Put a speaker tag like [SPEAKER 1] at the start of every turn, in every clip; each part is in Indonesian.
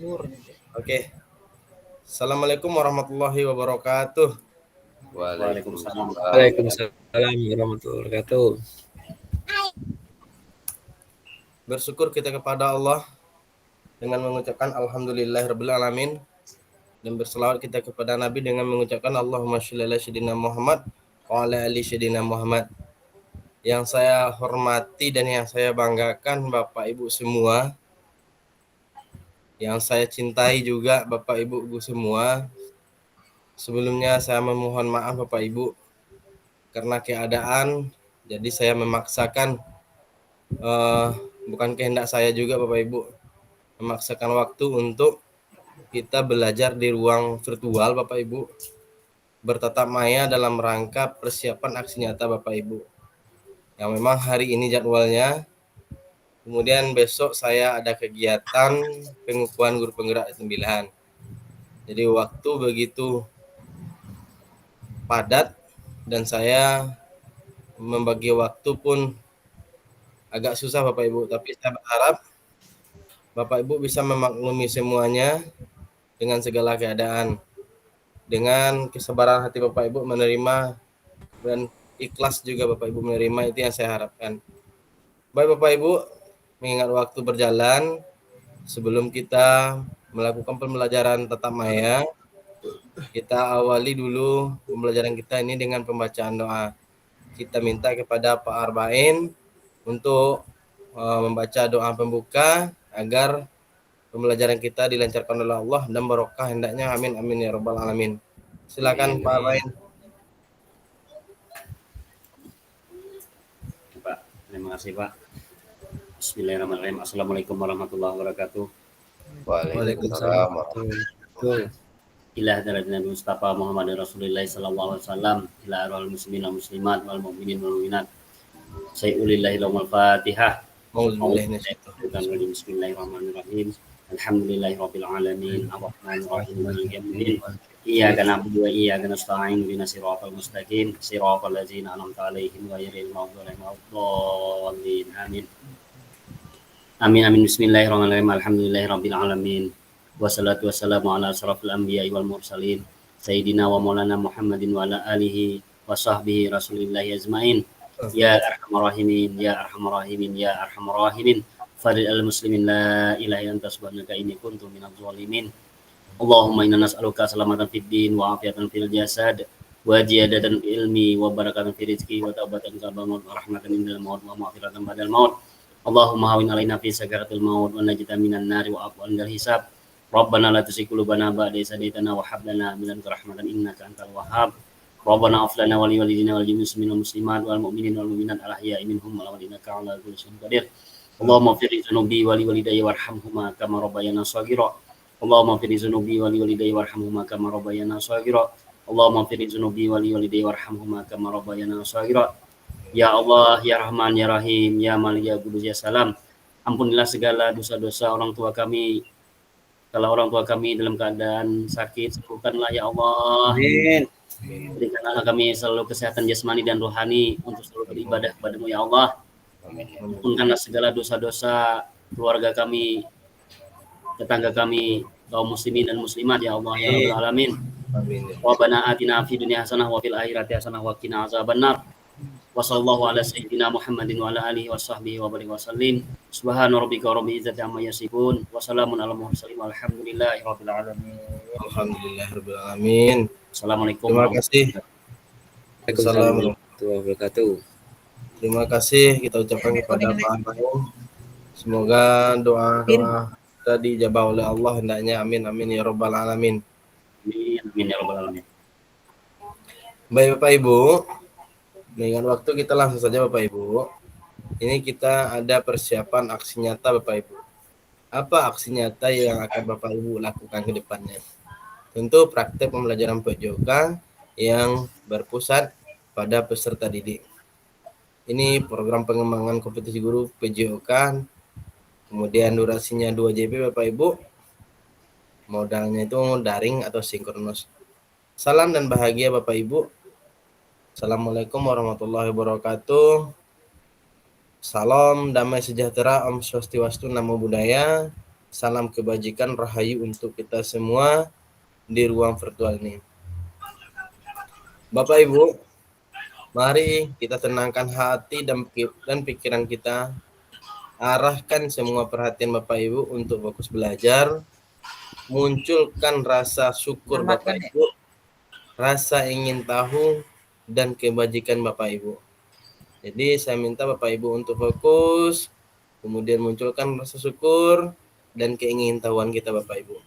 [SPEAKER 1] Oke. Assalamualaikum warahmatullahi wabarakatuh.
[SPEAKER 2] Waalaikumsalam.
[SPEAKER 3] Waalaikumsalam warahmatullahi wabarakatuh.
[SPEAKER 1] Bersyukur kita kepada Allah dengan mengucapkan alhamdulillahirabbil alamin dan berselawat kita kepada Nabi dengan mengucapkan Allahumma sholli ala sayyidina Muhammad wa ala ali sayyidina Muhammad. Yang saya hormati dan yang saya banggakan Bapak Ibu semua, yang saya cintai juga Bapak Ibu semua. Sebelumnya saya memohon maaf Bapak Ibu karena keadaan, jadi saya memaksakan bukan kehendak saya juga Bapak Ibu, memaksakan waktu untuk kita belajar di ruang virtual Bapak Ibu, bertatap maya dalam rangka persiapan aksi nyata Bapak Ibu, yang memang hari ini jadwalnya. Kemudian besok saya ada kegiatan pengukuhan guru penggerak 9. Jadi waktu begitu padat dan saya membagi waktu pun agak susah Bapak Ibu, tapi saya berharap Bapak Ibu bisa memaklumi semuanya dengan segala keadaan. Dengan kesabaran hati Bapak Ibu menerima dan ikhlas juga Bapak Ibu menerima, itu yang saya harapkan. Baik Bapak Ibu, mengingat waktu berjalan, sebelum kita melakukan pembelajaran tatap maya, kita awali dulu pembelajaran kita ini dengan pembacaan doa. Kita minta kepada Pak Arba'in untuk membaca doa pembuka agar pembelajaran kita dilancarkan oleh Allah dan barokah hendaknya, amin amin ya rabbal alamin. Silakan Pak Arba'in.
[SPEAKER 2] Pak, terima kasih Pak. Bismillahirrahmanirrahim. Assalamualaikum warahmatullahi wabarakatuh.
[SPEAKER 3] Waalaikumsalam warahmatullahi wabarakatuh.
[SPEAKER 2] Ila hadarat Nabi Mustafa Muhammad Rasulullah sallallahu alaihi wasallam, ila arwahil muslimin wal muslimat wal mu'minin wal mu'minat. Sayyulillahi lahumul Fatihah. Bismillahirrahmanirrahim. Alhamdulillahi rabbil alamin. Ar-Rahmanir Rahim. Maliki yaumiddin. Iyyaka na'budu wa iyyaka nasta'in. Ihdinas siratal mustaqim. Siratal ladzina an'amta 'alaihim ghairil maghdubi 'alaihim waladdallin. Amin. Amin amin. Bismillahirrahmanirrahim. Alhamdulillahi rabbil alamin. Wassalatu wassalamu ala asrafil anbiya'i wal mursalin. Sayyidina wa maulana Muhammadin wa ala alihi wa sahbihi rasulillahi ajmain. Ya arhamar rahimin, ya arhamar rahimin, ya arhamar rahimin. Fadil al-muslimin la ilaha illa anta subhanaka inni kuntu minadh dhalimin. Allahumma inna nas'aluka salamatan fid din wa afiatan fil jasad wa ziyadatan fil ilmi wa barakatan fil rizqi wa taubatan qabla maut wa rahmatan indal maut wa maghfiratan ba'dal maut. Allahumma hawin alaina fi sakaratil maut wa najita minan nari wa afwan dal hisab. Rabbana la tuzigh qulubana ba'da idh hadaytana wa hab lana min ladunka rahmatan innaka antal wahhab. Rabbana ighfir lana wa li walidina wal muslimin wal muslimat wal mu'minin wal mu'minat al ahya'i minhum wal amwat innaka 'ala kulli syai'in qadir. Allahumma ighfir li dzunubi wa li walidayya warhamhuma kama rabbayana shaghira. Allahumma ighfir li dzunubi wa li walidayya warhamhuma kama rabbayana shaghira. Allahumma ighfir li dzunubi wa li walidayya warhamhuma kama rabbayana shaghira. Ya Allah, ya Rahman, ya Rahim, ya Malik, ya Qudus, ya Salam. Ampunilah segala dosa-dosa orang tua kami. Kalau orang tua kami dalam keadaan sakit, sembuhkanlah ya Allah. Amin. Berikanlah kami selalu kesehatan jasmani dan rohani untuk selalu beribadah kepada-Mu ya Allah. Ampunkanlah segala dosa-dosa keluarga kami, tetangga kami, kaum muslimin dan muslimat ya Allah ya Rabbal alamin.
[SPEAKER 1] Amin.
[SPEAKER 2] Rabbana atina fid dunya hasanah wa fil akhirati hasanah wa qina azabannar. Wa sallallahu ala sayyidina Muhammadin wa ala alihi wa sahbihi wa barik wa sallim. Subhana rabbika rabbil izzati amma yasifun wa salamun alal mursalin walhamdulillahi rabbil alamin.
[SPEAKER 1] Alhamdulillahirabbil alamin.
[SPEAKER 2] Assalamualaikum.
[SPEAKER 1] Terima kasih.
[SPEAKER 3] Waalaikumsalam warahmatullahi wabarakatuh.
[SPEAKER 1] Terima kasih kita ucapkan kepada Pak Arba'in. Semoga doa-doa kita dijabah oleh Allah hendaknya, amin amin ya rabbal alamin.
[SPEAKER 2] Amin ya rabbal alamin.
[SPEAKER 1] Baik Bapak Ibu, dengan waktu kita langsung saja Bapak Ibu. Ini kita ada persiapan aksi nyata Bapak Ibu. Apa aksi nyata yang akan Bapak Ibu lakukan ke depannya? Tentu praktek pembelajaran PJOK yang berpusat pada peserta didik. Ini program pengembangan kompetisi guru PJOK, kemudian durasinya 2 JP Bapak Ibu. Modalnya itu daring atau sinkronus. Salam dan bahagia Bapak Ibu. Assalamualaikum warahmatullahi wabarakatuh. Salam damai sejahtera, Om Swastiwastu, Namo Buddhaya. Salam kebajikan rahayu untuk kita semua di ruang virtual ini. Bapak Ibu, mari kita tenangkan hati dan pikiran kita. Arahkan semua perhatian Bapak Ibu untuk fokus belajar. Munculkan rasa syukur Bapak Ibu, rasa ingin tahu, dan kebajikan Bapak Ibu. Jadi saya minta Bapak Ibu untuk fokus, kemudian munculkan rasa syukur dan keingintahuan kita Bapak Ibu.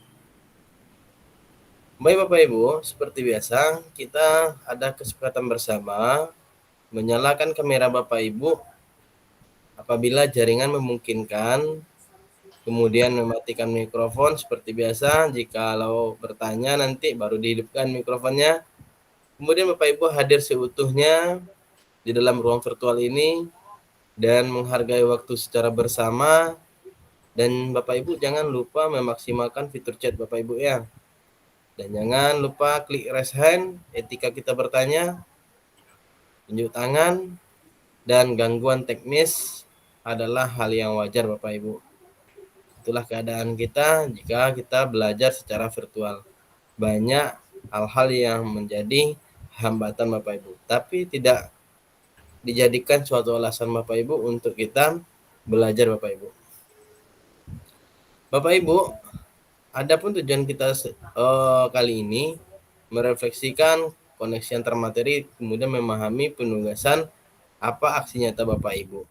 [SPEAKER 1] Baik Bapak Ibu, seperti biasa kita ada kesepakatan bersama menyalakan kamera Bapak Ibu apabila jaringan memungkinkan, kemudian mematikan mikrofon seperti biasa. Jikalau bertanya nanti baru dihidupkan mikrofonnya. Kemudian Bapak Ibu hadir seutuhnya di dalam ruang virtual ini dan menghargai waktu secara bersama. Dan Bapak Ibu jangan lupa memaksimalkan fitur chat Bapak Ibu ya. Dan jangan lupa klik raise hand etika kita bertanya, tunjuk tangan, dan gangguan teknis adalah hal yang wajar Bapak Ibu. Itulah keadaan kita jika kita belajar secara virtual. Banyak hal-hal yang menjadi hambatan Bapak Ibu, tapi tidak dijadikan suatu alasan Bapak Ibu untuk kita belajar Bapak Ibu. Bapak Ibu, adapun tujuan kita kali ini merefleksikan koneksi antar materi, kemudian memahami penugasan apa aksi nyata Bapak Ibu.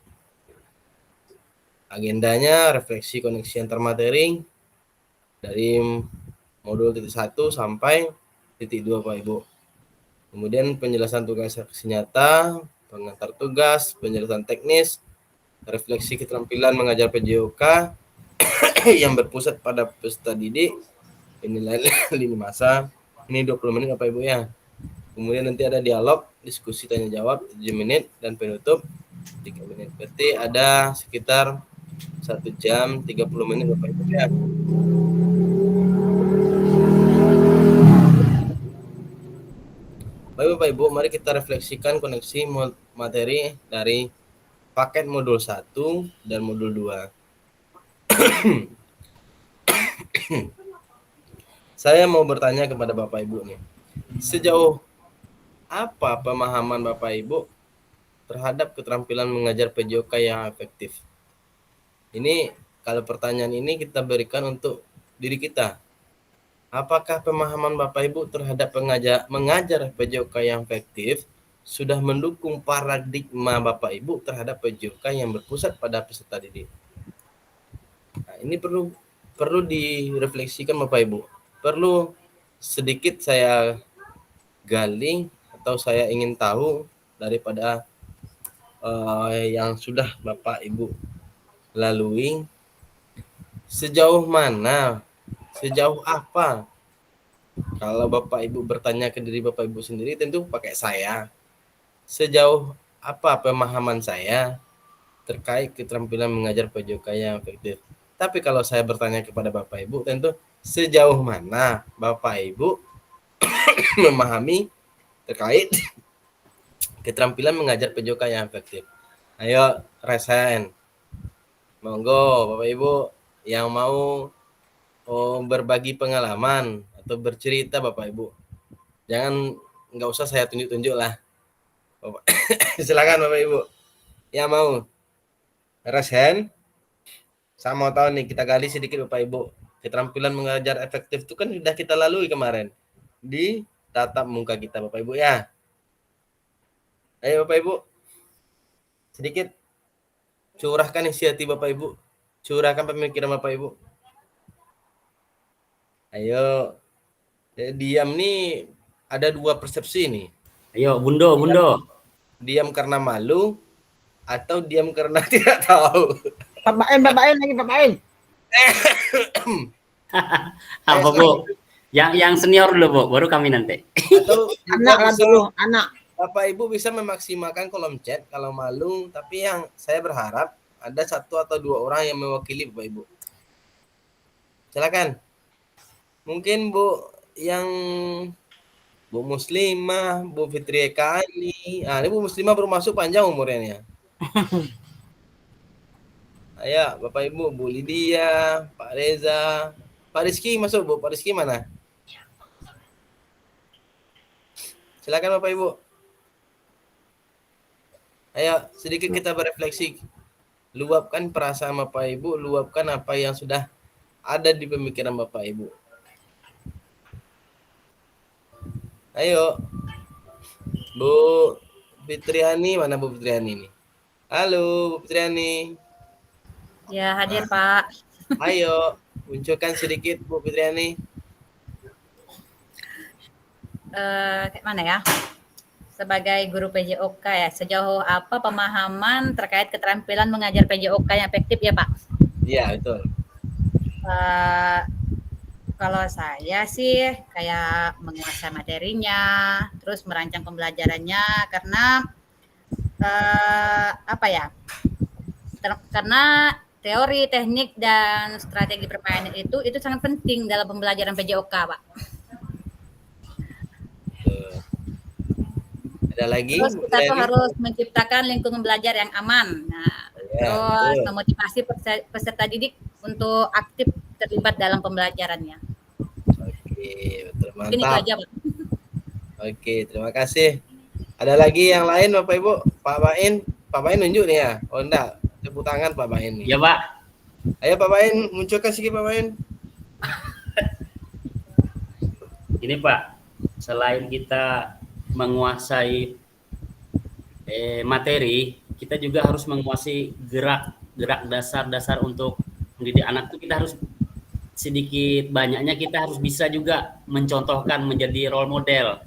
[SPEAKER 1] Agendanya refleksi koneksi antar materi dari modul titik 1 sampai titik 2 Bapak Ibu. Kemudian penjelasan tugas aksi nyata, pengantar tugas, penjelasan teknis, refleksi keterampilan mengajar PJOK yang berpusat pada peserta didik, penilaian lini masa, ini 20 menit Bapak Ibu ya. Kemudian nanti ada dialog, diskusi tanya jawab 7 menit, dan penutup 3 menit. Berarti ada sekitar 1 jam 30 menit Bapak Ibu ya. Baik Bapak Ibu, mari kita refleksikan koneksi materi dari paket modul 1 dan modul 2. Saya mau bertanya kepada Bapak Ibu nih. Sejauh apa pemahaman Bapak Ibu terhadap keterampilan mengajar PJOK yang efektif? Ini kalau pertanyaan ini kita berikan untuk diri kita. Apakah pemahaman Bapak Ibu terhadap mengajar PJOK yang efektif sudah mendukung paradigma Bapak Ibu terhadap PJOK yang berpusat pada peserta didik? Nah, ini perlu direfleksikan Bapak Ibu. Perlu sedikit saya gali atau saya ingin tahu daripada yang sudah Bapak Ibu lalui. Sejauh mana, sejauh apa? Kalau Bapak Ibu bertanya ke diri Bapak Ibu sendiri, tentu pakai saya. Sejauh apa pemahaman saya terkait keterampilan mengajar PJOK yang efektif? Tapi kalau saya bertanya kepada Bapak Ibu, tentu sejauh mana Bapak Ibu memahami terkait keterampilan mengajar PJOK yang efektif? Ayo, resen. Monggo Bapak Ibu yang mau berbagi pengalaman atau bercerita Bapak Ibu. Nggak usah saya tunjuk-tunjuk lah. Bapak. Silakan Bapak Ibu. Yang mau resen. Saya mau tahu nih, kita gali sedikit Bapak Ibu. Keterampilan mengajar efektif itu kan sudah kita lalui kemarin di tatap muka kita Bapak Ibu ya. Ayo Bapak Ibu. Sedikit curahkan isi hati Bapak Ibu. Curahkan pemikiran Bapak Ibu. Ayo. Diam nih ada 2 persepsi nih.
[SPEAKER 2] Ayo Bundo.
[SPEAKER 1] Diam karena malu atau diam karena tidak tahu.
[SPEAKER 4] Bapain lagi.
[SPEAKER 2] Apa Bu? Yang senior dulu Bu, baru kami nanti.
[SPEAKER 1] Atau
[SPEAKER 4] anak.
[SPEAKER 1] Bapak Ibu bisa memaksimalkan kolom chat kalau malu, tapi yang saya berharap ada 1 atau 2 orang yang mewakili Bapak Ibu. Silakan. Mungkin Bu yang Bu Muslimah, Bu Fitri Ekani. Ini Bu Muslimah baru masuk panjang umurnya ya. Ayo, Bapak Ibu, Bu Lydia, Pak Reza, Pak Rizky masuk, Bu. Pak Rizky mana? Silakan Bapak Ibu. Ayo, sedikit kita berefleksi. Luapkan perasaan Bapak Ibu, luapkan apa yang sudah ada di pemikiran Bapak Ibu. Ayo. Bu Fitriani, mana Bu Fitriani nih? Halo, Bu Fitriani.
[SPEAKER 5] Ya, hadir Pak.
[SPEAKER 1] Ayo, munculkan sedikit Bu Fitriani.
[SPEAKER 5] Kayak mana ya? Sebagai guru PJOK ya, sejauh apa pemahaman terkait keterampilan mengajar PJOK yang efektif ya Pak?
[SPEAKER 1] Iya, betul.
[SPEAKER 5] Kalau saya sih kayak menguasai materinya, terus merancang pembelajarannya, karena apa ya? Karena teori, teknik, dan strategi permainan itu sangat penting dalam pembelajaran PJOK, Pak.
[SPEAKER 1] Ada lagi?
[SPEAKER 5] Terus kita tuh harus menciptakan lingkungan belajar yang aman. Nah,
[SPEAKER 1] Ya,
[SPEAKER 5] terus
[SPEAKER 1] betul.
[SPEAKER 5] memotivasi peserta didik untuk aktif terlibat dalam pembelajarannya.
[SPEAKER 1] Oke, betul.
[SPEAKER 5] Mungkin itu
[SPEAKER 1] Mantap.
[SPEAKER 5] aja, Pak.
[SPEAKER 1] Oke, terima kasih. Ada lagi yang lain Bapak Ibu? Pak Bain? Pak Bain nunjuk nih ya? Oh enggak, tepuk tangan Pak Bain nih.
[SPEAKER 2] Ya Pak.
[SPEAKER 1] Ayo Pak Bain, munculkan sedikit Pak Bain.
[SPEAKER 2] Ini Pak, selain kita menguasai materi, kita juga harus menguasai gerak dasar-dasar untuk mendidik anak itu. Kita harus sedikit banyaknya kita harus bisa juga mencontohkan, menjadi role model.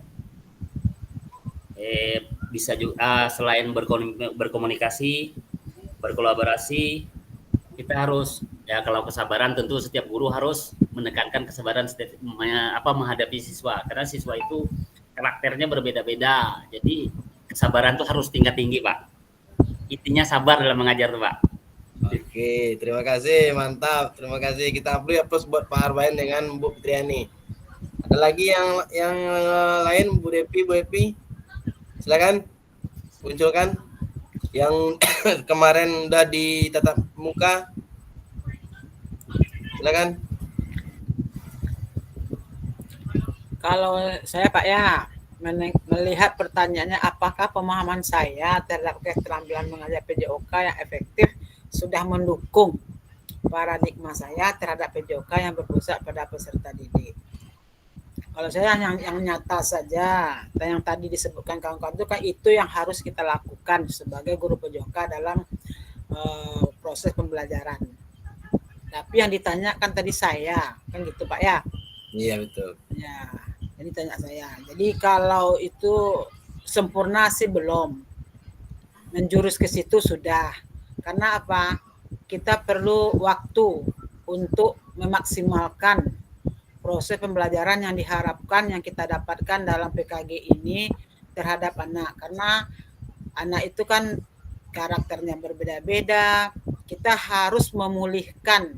[SPEAKER 2] Bisa juga selain berkomunikasi, berkolaborasi, kita harus ya, kalau kesabaran tentu setiap guru harus menekankan kesabaran menghadapi siswa, karena siswa itu karakternya berbeda-beda. Jadi kesabaran tuh harus tingkat tinggi, Pak. Intinya sabar dalam mengajar tuh, Pak.
[SPEAKER 1] Oke, terima kasih, mantap. Terima kasih. Kita beri aplaus buat Pak Arbain dengan Bu Fitriani. Ada lagi yang lain, Bu Depi, Bu Epi? Silakan munculkan yang kemarin udah ditatap muka. Silakan.
[SPEAKER 4] Kalau saya Pak ya melihat pertanyaannya apakah pemahaman saya terhadap keterampilan mengajar PJOK yang efektif sudah mendukung paradigma saya terhadap PJOK yang berpusat pada peserta didik. Kalau saya yang nyata saja, yang tadi disebutkan kawan-kawan itu kan itu yang harus kita lakukan sebagai guru PJOK dalam proses pembelajaran. Tapi yang ditanyakan tadi saya, kan gitu Pak ya?
[SPEAKER 1] Iya betul.
[SPEAKER 4] Ya, jadi tanya saya. Jadi kalau itu sempurna sih belum. Menjurus ke situ sudah. Karena apa? Kita perlu waktu untuk memaksimalkan proses pembelajaran yang diharapkan yang kita dapatkan dalam PKG ini terhadap anak. Karena anak itu kan karakternya berbeda-beda. Kita harus memulihkan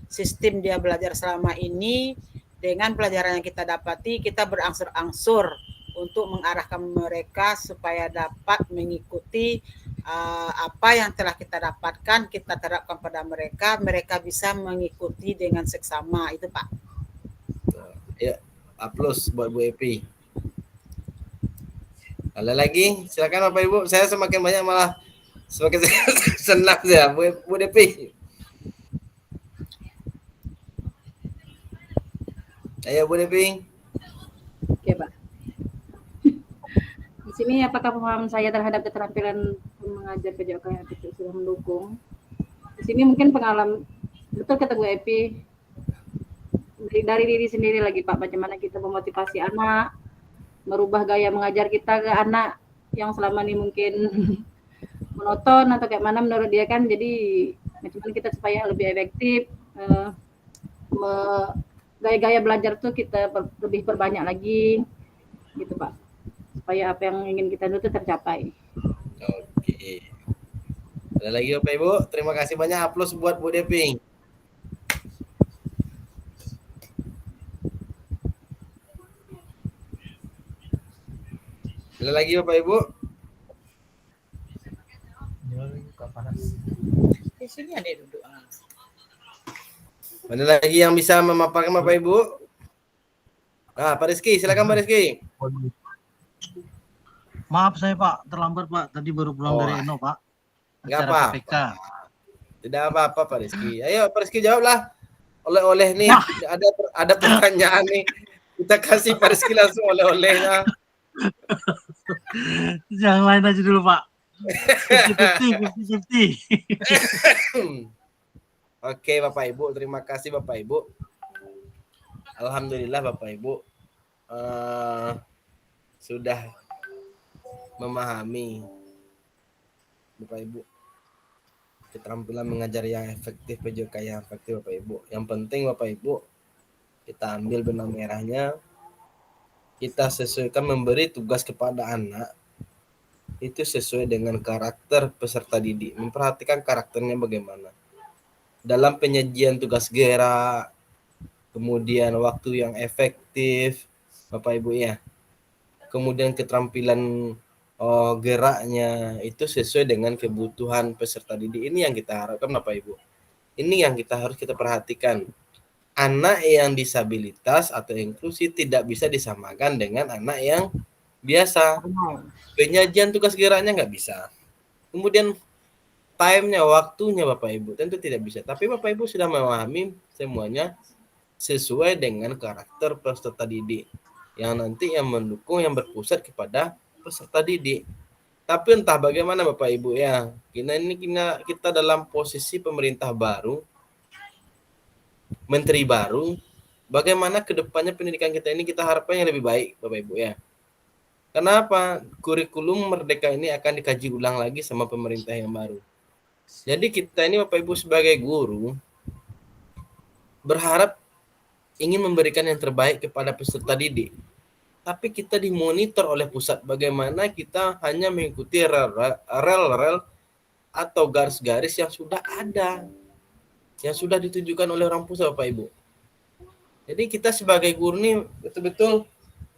[SPEAKER 4] sistem dia belajar selama ini dengan pelajaran yang kita dapati. Kita berangsur-angsur untuk mengarahkan mereka supaya dapat mengikuti apa yang telah kita dapatkan, kita terapkan pada mereka, mereka bisa mengikuti dengan seksama. Itu Pak.
[SPEAKER 1] Ya, aplaus buat Bu Epi. Ada lagi? Silakan Bapak Ibu. Saya semakin banyak malah semakin senang ya, Bu Depi. Ayo Bu Depi.
[SPEAKER 6] Oke, Pak. Di sini apakah pemahaman saya terhadap keterampilan mengajar PJOK yang efektif sudah mendukung? Di sini mungkin pengalaman, betul kata Bu Epi, dari diri sendiri lagi Pak, bagaimana kita memotivasi anak, merubah gaya mengajar kita ke anak yang selama ini mungkin monoton atau kayak mana menurut dia kan. Jadi bagaimana kita supaya lebih efektif, gaya-gaya belajar tuh kita lebih perbanyak lagi gitu Pak, supaya apa yang ingin kita itu tercapai.
[SPEAKER 1] Oke. Ada lagi Bapak Ibu? Terima kasih banyak, aplaus buat Bu Depi. Ada lagi Bapak Ibu?
[SPEAKER 4] Di sini ada duduk.
[SPEAKER 1] Mana lagi yang bisa memaparkan Bapak Ibu? Ah, Pak Rizky, silakan Pak Rizky.
[SPEAKER 7] Maaf saya Pak, terlambat Pak. Tadi baru pulang
[SPEAKER 1] Oh,
[SPEAKER 7] dari Eno Pak.
[SPEAKER 1] nggak
[SPEAKER 7] Acara
[SPEAKER 1] apa-apa.
[SPEAKER 7] PPK.
[SPEAKER 1] Tidak apa-apa Pak Rizky. Ayo Pak Rizky jawablah. Oleh-oleh nih,
[SPEAKER 7] Wah.
[SPEAKER 1] ada pertanyaan nih. Kita kasih Pak Rizky langsung oleh-olehnya.
[SPEAKER 7] Yang lain aja dulu Pak. 50-50.
[SPEAKER 1] Oke Bapak Ibu, terima kasih Bapak Ibu. Alhamdulillah Bapak Ibu sudah memahami Bapak Ibu keterampilan mengajar yang efektif, PJOK yang efektif Bapak Ibu. Yang penting Bapak Ibu kita ambil benang merahnya, kita sesuaikan memberi tugas kepada anak itu sesuai dengan karakter peserta didik, memperhatikan karakternya bagaimana dalam penyajian tugas gerak, kemudian waktu yang efektif Bapak Ibu ya, kemudian keterampilan geraknya itu sesuai dengan kebutuhan peserta didik. Ini yang kita harapkan Bapak Ibu, ini yang kita harus kita perhatikan. Anak yang disabilitas atau inklusi tidak bisa disamakan dengan anak yang biasa. Penyajian tugas geraknya nggak bisa, kemudian time-nya, waktunya Bapak Ibu tentu tidak bisa. Tapi Bapak Ibu sudah memahami semuanya sesuai dengan karakter peserta didik yang nanti yang mendukung, yang berpusat kepada peserta didik. Tapi entah bagaimana Bapak Ibu ya, kita dalam posisi pemerintah baru, menteri baru, bagaimana kedepannya pendidikan kita ini kita harapkan yang lebih baik Bapak Ibu ya. Kenapa? Kurikulum Merdeka ini akan dikaji ulang lagi sama pemerintah yang baru. Jadi kita ini Bapak Ibu sebagai guru berharap ingin memberikan yang terbaik kepada peserta didik. Tapi kita dimonitor oleh pusat bagaimana kita hanya mengikuti rel atau garis-garis yang sudah ada, yang sudah ditujukan oleh orang pusat Bapak Ibu. Jadi kita sebagai guru nih betul-betul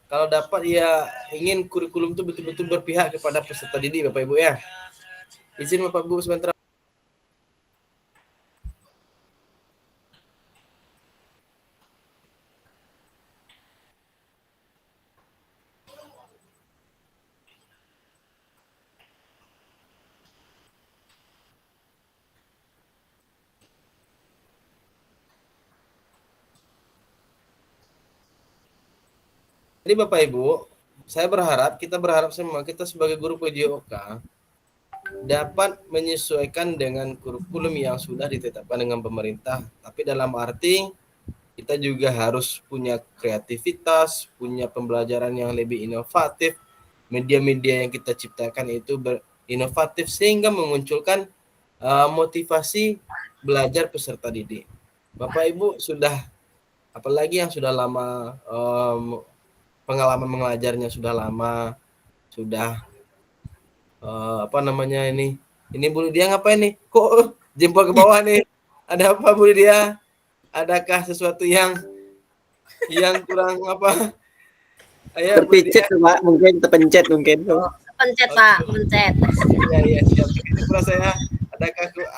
[SPEAKER 1] kalau dapat ya ingin kurikulum itu betul-betul berpihak kepada peserta didik Bapak Ibu ya. Izin Bapak Ibu sebentar. Jadi Bapak Ibu, kita berharap semua kita sebagai guru PJOK dapat menyesuaikan dengan kurikulum yang sudah ditetapkan dengan pemerintah. Tapi dalam arti kita juga harus punya kreativitas, punya pembelajaran yang lebih inovatif. Media-media yang kita ciptakan itu berinovatif sehingga memunculkan motivasi belajar peserta didik. Bapak Ibu sudah, apalagi yang sudah lama pengalaman mengajarnya sudah lama, sudah ini Bu Lydia ngapain nih? Kok jempol ke bawah nih? Ada apa Bu Lydia? Adakah sesuatu yang kurang apa? Ayo
[SPEAKER 3] Terpicit Pak, mungkin terpencet mungkin.
[SPEAKER 5] Pencet Pak, pencet.
[SPEAKER 1] Iya siap. Ini pula saya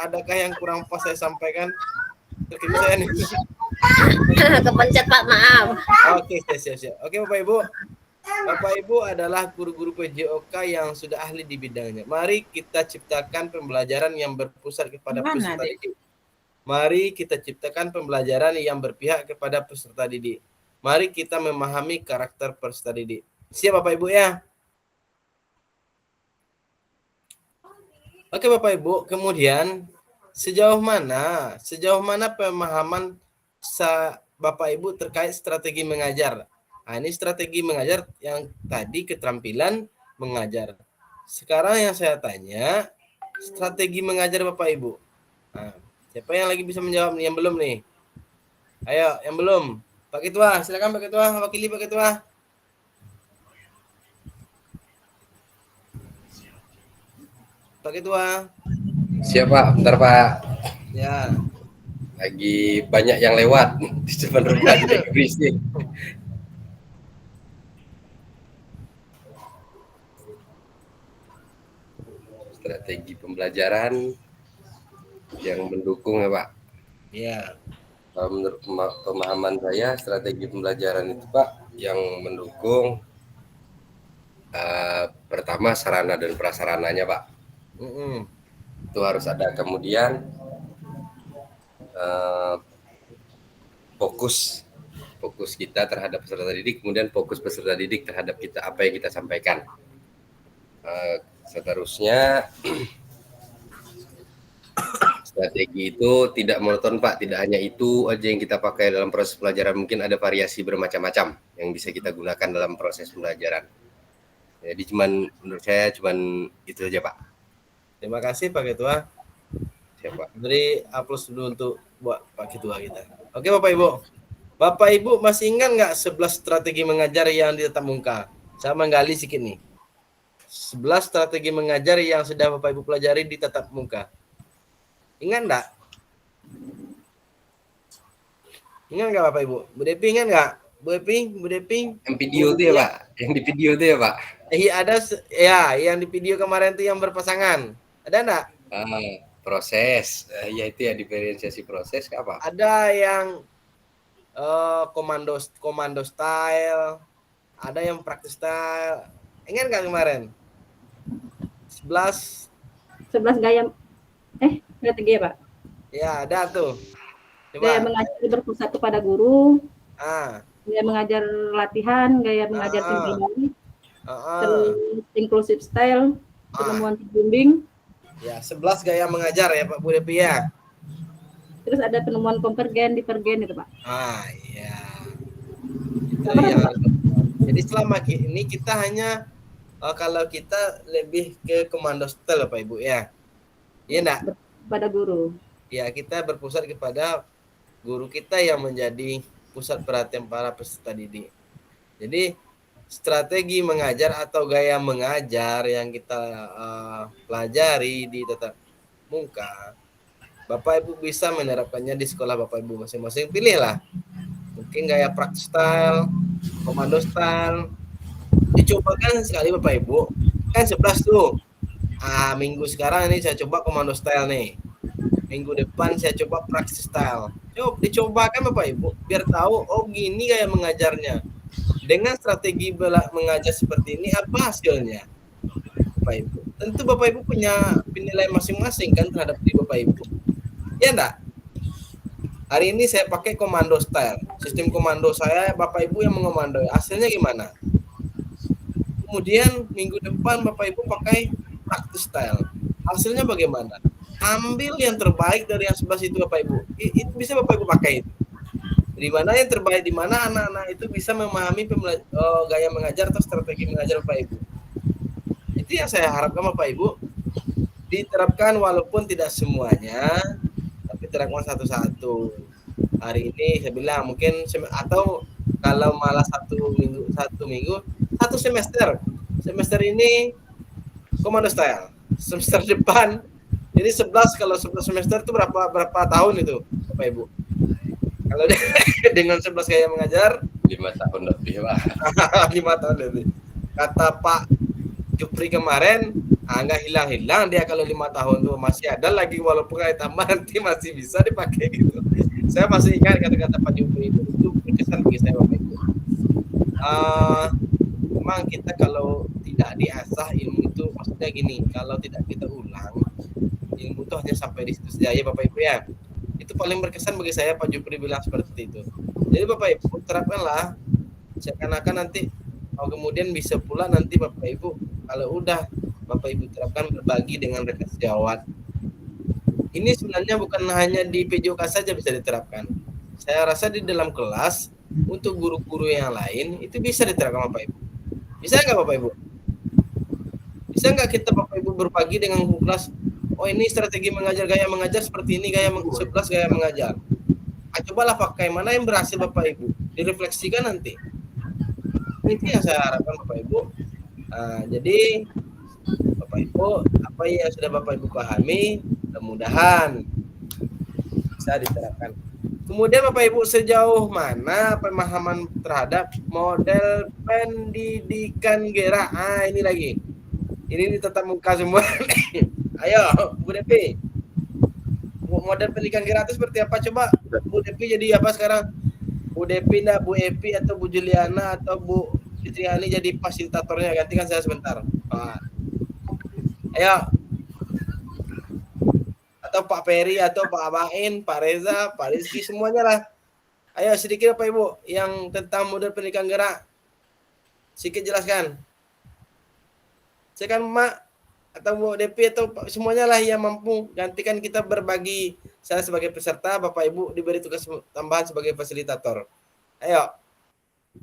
[SPEAKER 1] adakah yang kurang pas saya sampaikan? Terkini saya nih.
[SPEAKER 5] Kepencet Pak, maaf.
[SPEAKER 1] Oke, siap. Oke Bapak Ibu. Bapak Ibu adalah guru-guru PJOK yang sudah ahli di bidangnya. Mari kita ciptakan pembelajaran yang berpusat kepada peserta didik. Mari kita ciptakan pembelajaran yang berpihak kepada peserta didik. Mari kita memahami karakter peserta didik. Siap Bapak Ibu ya? Oke Bapak Ibu, kemudian sejauh mana pemahaman Bapak Ibu terkait strategi mengajar? Nah, ini strategi mengajar yang tadi keterampilan mengajar. Sekarang yang saya tanya, strategi mengajar Bapak Ibu. Nah, siapa yang lagi bisa menjawab nih, yang belum nih? Ayo, yang belum. Pak Ketua, silakan Pak Ketua, wakili Pak Ketua. Pak Ketua.
[SPEAKER 8] Siapa? Bentar Pak.
[SPEAKER 1] Ya.
[SPEAKER 8] Lagi banyak yang lewat di depan rumah jadi berisik. Strategi pembelajaran yang mendukung ya Pak.
[SPEAKER 1] Ya.
[SPEAKER 8] Menurut pemahaman saya, strategi pembelajaran itu Pak yang mendukung pertama sarana dan prasarananya Pak. Itu harus ada. Kemudian fokus kita terhadap peserta didik, kemudian fokus peserta didik terhadap kita, apa yang kita sampaikan. Seterusnya strategi itu tidak monoton Pak, tidak hanya itu aja yang kita pakai dalam proses pelajaran, mungkin ada variasi bermacam-macam yang bisa kita gunakan dalam proses pembelajaran. Jadi menurut saya itu saja Pak.
[SPEAKER 1] Terima kasih Pak Ketua.
[SPEAKER 8] Siapa?
[SPEAKER 1] Beri aplaus dulu untuk buat Pak Ketua kita. Oke Bapak Ibu. Bapak Ibu masih ingat nggak 11 strategi mengajar yang di tatap muka? Saya menggali sedikit nih. 11 strategi mengajar yang sudah Bapak Ibu pelajari di tatap muka. Ingat nggak? Ingat nggak Bapak Ibu? Bu Depi ingat nggak? Bu Depi?
[SPEAKER 8] Yang video itu ya Pak? Yang di video itu ya Pak?
[SPEAKER 1] Ada ya, yang di video kemarin itu yang berpasangan. Ada nggak?
[SPEAKER 8] Proses, ya itu ya, diferensiasi proses apa?
[SPEAKER 1] Ada yang komando style, ada yang praktis style. Ingat nggak kemarin? 11
[SPEAKER 6] gaya strategi ya Pak?
[SPEAKER 1] Ya, ada tuh. Coba.
[SPEAKER 6] Gaya mengajar berpusat kepada guru. Gaya mengajar latihan, gaya mengajar pribadi. Terus inclusive style, penemuan bimbing.
[SPEAKER 1] Ya, 11 gaya mengajar ya Pak Bu Depi ya.
[SPEAKER 6] Terus ada penemuan konvergen, divergen itu Pak.
[SPEAKER 1] Iya. Itu yang, jadi selama ini kita hanya kalau kita lebih ke komando style Pak Ibu ya. Iya enggak?
[SPEAKER 6] Pada guru.
[SPEAKER 1] Ya, kita berpusat kepada guru kita yang menjadi pusat perhatian para peserta didik. Jadi strategi mengajar atau gaya mengajar yang kita pelajari di tatap muka, Bapak Ibu bisa menerapkannya di sekolah Bapak Ibu masing-masing. Pilihlah. Mungkin gaya praktis style, komando style. Dicobakan sekali Bapak Ibu. Kan 11 tuh. Minggu sekarang ini saya coba komando style nih. Minggu depan saya coba praktis style. Dicobakan Bapak Ibu biar tahu gini gaya mengajarnya. Dengan strategi mengajar seperti ini apa hasilnya? Bapak Ibu. Tentu Bapak Ibu punya penilaian masing-masing kan terhadap diri Bapak Ibu. Ya enggak? Hari ini saya pakai komando style. Sistem komando saya Bapak Ibu yang mengomandoi. Hasilnya gimana? Kemudian minggu depan Bapak Ibu pakai praktis style. Hasilnya bagaimana? Ambil yang terbaik dari yang 11 itu Bapak Ibu. Itu bisa Bapak Ibu pakai itu. Di mana yang terbaik, di mana anak-anak itu bisa memahami gaya mengajar atau strategi mengajar Bapak Ibu. Itu yang saya harapkan Bapak Ibu diterapkan walaupun tidak semuanya, tapi terapkan satu-satu. Hari ini saya bilang mungkin atau kalau malah satu semester ini komando style. Semester depan jadi 11, kalau 11 semester itu berapa tahun itu Bapak Ibu? Kalau dengan 11 gaya mengajar
[SPEAKER 8] 5 tahun lebih Pak.
[SPEAKER 1] 5 tahun lebih. Kata Pak Jupri kemarin, nggak hilang-hilang dia kalau 5 tahun tuh masih ada lagi, walaupun kayak tambah nanti masih bisa dipakai gitu. Saya masih ingat kata-kata Pak Jupri itu berkesan bagi saya Bapak Ibu. Memang kita kalau tidak diasah ilmu itu, maksudnya gini, kalau tidak kita ulang ilmu itu hanya sampai di situ saja ya Bapak Ibu ya. Itu paling berkesan bagi saya Pak Jupri bilang seperti itu. Jadi Bapak Ibu terapkanlah, seakan-akan nanti kemudian bisa pula nanti Bapak Ibu kalau udah Bapak Ibu terapkan berbagi dengan rekan sejawat. Ini sebenarnya bukan hanya di PJOK saja bisa diterapkan. Saya rasa di dalam kelas untuk guru-guru yang lain itu bisa diterapkan Bapak Ibu. Bisa nggak Bapak Ibu? Bisa nggak kita Bapak Ibu berbagi dengan kelas? Ini strategi mengajar, gaya mengajar seperti ini, 11 gaya mengajar. Cobalah pakai mana yang berhasil Bapak Ibu, direfleksikan nanti. Itu yang saya harapkan Bapak Ibu. Jadi Bapak Ibu, apa yang sudah Bapak Ibu pahami, mudah-mudahan bisa diterapkan. Kemudian Bapak Ibu, sejauh mana pemahaman terhadap model pendidikan gerak? Ini lagi. Ini tatap muka semua. Ayo, Bu Depi. model pendidikan gerak itu seperti apa? Coba Bu Depi jadi apa sekarang? Bu Depi enggak, Bu Epi atau Bu Juliana atau Bu Fitriani jadi fasilitatornya, gantikan saya sebentar. Pak. Ayo. Atau Pak Peri atau Pak Abain, Pak Reza, Pak Rizky, semuanya lah. Ayo sedikit Bapak Ibu yang tentang model pendidikan gerak. Sedikit jelaskan. Saya kan Mak atau Bu Depi atau semuanya lah yang mampu, gantikan kita berbagi. Saya sebagai peserta, Bapak Ibu diberi tugas tambahan sebagai fasilitator. Ayo.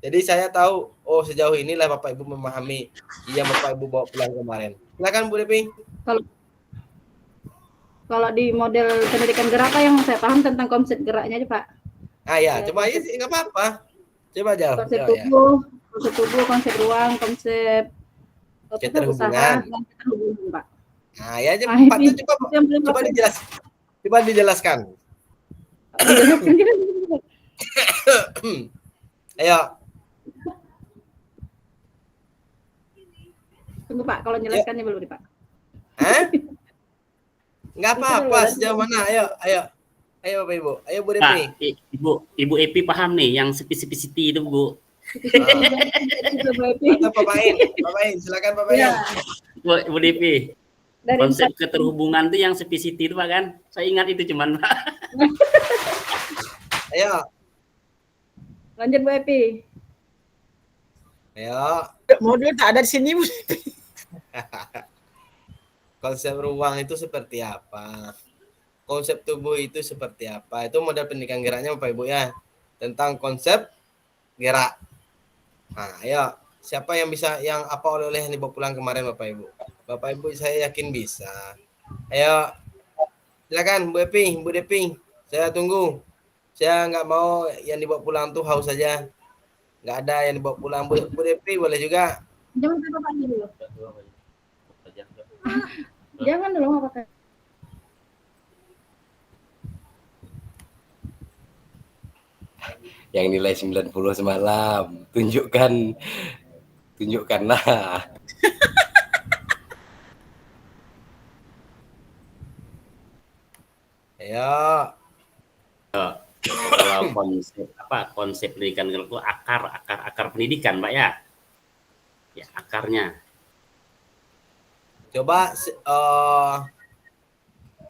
[SPEAKER 1] Jadi saya tahu, oh sejauh inilah Bapak Ibu memahami yang Bapak Ibu bawa pulang kemarin. Silakan Bu Depi.
[SPEAKER 6] Kalau di model pendidikan gerak Pak, yang saya paham tentang konsep geraknya aja Pak.
[SPEAKER 1] Ah ya, coba aja sih, nggak apa-apa. Coba aja.
[SPEAKER 6] Konsep
[SPEAKER 1] Coba, ya.
[SPEAKER 6] tubuh, konsep ruang, konsep
[SPEAKER 1] Keterhubungan.
[SPEAKER 6] usaha, dan keterhubungan Pak.
[SPEAKER 1] Nah, ya aja
[SPEAKER 6] Ah,
[SPEAKER 1] empat
[SPEAKER 6] ini
[SPEAKER 1] tuh
[SPEAKER 6] yang belum
[SPEAKER 1] coba
[SPEAKER 6] Bapak-
[SPEAKER 1] dijelas. Coba dijelaskan.
[SPEAKER 6] dijelaskan juga.
[SPEAKER 1] Ayo.
[SPEAKER 6] Tunggu Pak, kalau jelaskannya belum nih Pak.
[SPEAKER 1] Hah? Nggak apa-apa, sejauh mana? Ayo. Ayo Bapak Ibu. Ayo Bu Depi.
[SPEAKER 2] Pak, Ibu Epi paham nih yang spesifisiti itu Bu.
[SPEAKER 1] Atau Pak Ain, silakan Pak Ain.
[SPEAKER 6] Ya,
[SPEAKER 2] Bu Depi.
[SPEAKER 6] dari
[SPEAKER 2] Konsep keterhubungan tuh yang spesifiti itu Pak kan? Saya ingat itu cuman Pak.
[SPEAKER 1] Ayo.
[SPEAKER 6] lanjut Bu Epi.
[SPEAKER 1] Ayo.
[SPEAKER 4] Modul tak ada di sini, Bu.
[SPEAKER 1] Konsep ruang itu seperti apa? Konsep tubuh itu seperti apa? Itu model pendidikan geraknya Bapak Ibu ya. Tentang konsep gerak. Nah, ayo. Siapa yang bisa yang apa oleh-oleh yang dibawa pulang kemarin Bapak Ibu? Bapak Ibu saya yakin bisa. Ayo. Silakan Bu Epi, Bu Depi. Saya tunggu. Saya nggak mau yang dibawa pulang tuh haus saja. Nggak ada yang dibawa pulang. Bu Depi boleh juga.
[SPEAKER 6] Jangan Bapak dulu. Jangan dulu nggak apa-apa.
[SPEAKER 8] Yang nilai 90 semalam. Tunjukkanlah.
[SPEAKER 1] Ayo.
[SPEAKER 2] Kalau konsep pendidikan itu akar pendidikan Pak ya. Ya, akarnya.
[SPEAKER 1] Coba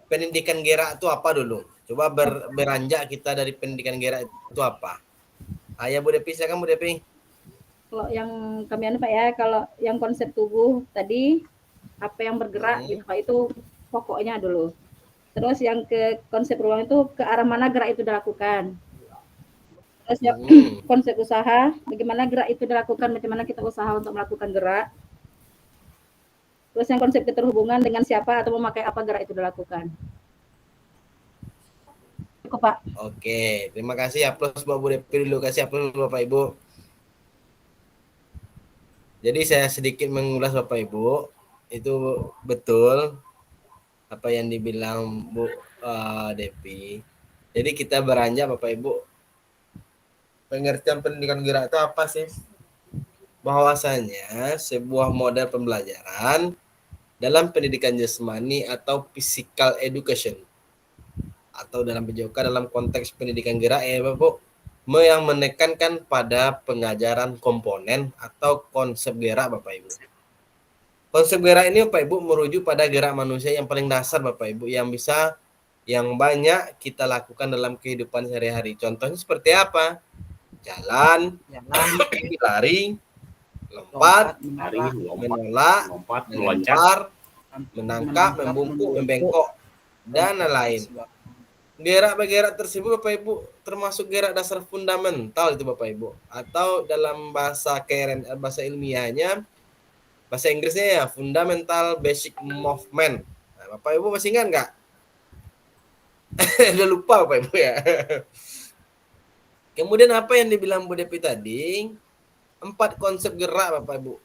[SPEAKER 1] pendidikan gerak itu apa dulu? Coba beranjak kita dari pendidikan gerak itu apa? Ayo Bu Depi, silakan Bu Depi.
[SPEAKER 6] Kalau yang kami anu Pak ya, kalau yang konsep tubuh tadi apa yang bergerak gitu Pak, itu pokoknya dulu. Terus yang ke konsep ruang itu ke arah mana gerak itu dilakukan. Terus yang konsep usaha, bagaimana gerak itu dilakukan, bagaimana kita usaha untuk melakukan gerak. Terus yang konsep keterhubungan dengan siapa atau memakai apa gerak itu dilakukan. Cukup Pak.
[SPEAKER 1] Oke, terima kasih. Aplaus buat Bu Depi dulu. Kasih aplaus Bapak Ibu. Jadi saya sedikit mengulas Bapak Ibu. Itu betul apa yang dibilang Bu Depi. Jadi kita beranjak Bapak Ibu. Pengertian pendidikan gerak itu apa sih? Bahwasanya sebuah model pembelajaran dalam pendidikan jasmani atau physical education atau dalam PJOK dalam konteks pendidikan gerak ya Bapak, yang menekankan pada pengajaran komponen atau konsep gerak Bapak Ibu. Konsep gerak ini Bapak Ibu merujuk pada gerak manusia yang paling dasar Bapak Ibu, yang banyak kita lakukan dalam kehidupan sehari-hari. Contohnya seperti apa? Jalan, lari, lompat, menolak, melempar, menangkap, membungkuk, membengkok, dan lain-lain. Gerak-gerak tersebut Bapak Ibu termasuk gerak dasar fundamental itu Bapak Ibu, atau dalam bahasa bahasa ilmiahnya, bahasa Inggrisnya ya fundamental basic movement. Nah, Bapak Ibu masih ingat nggak? Udah lupa Bapak Ibu ya. Kemudian apa yang dibilang Bu Depi tadi? 4 konsep gerak Bapak Ibu.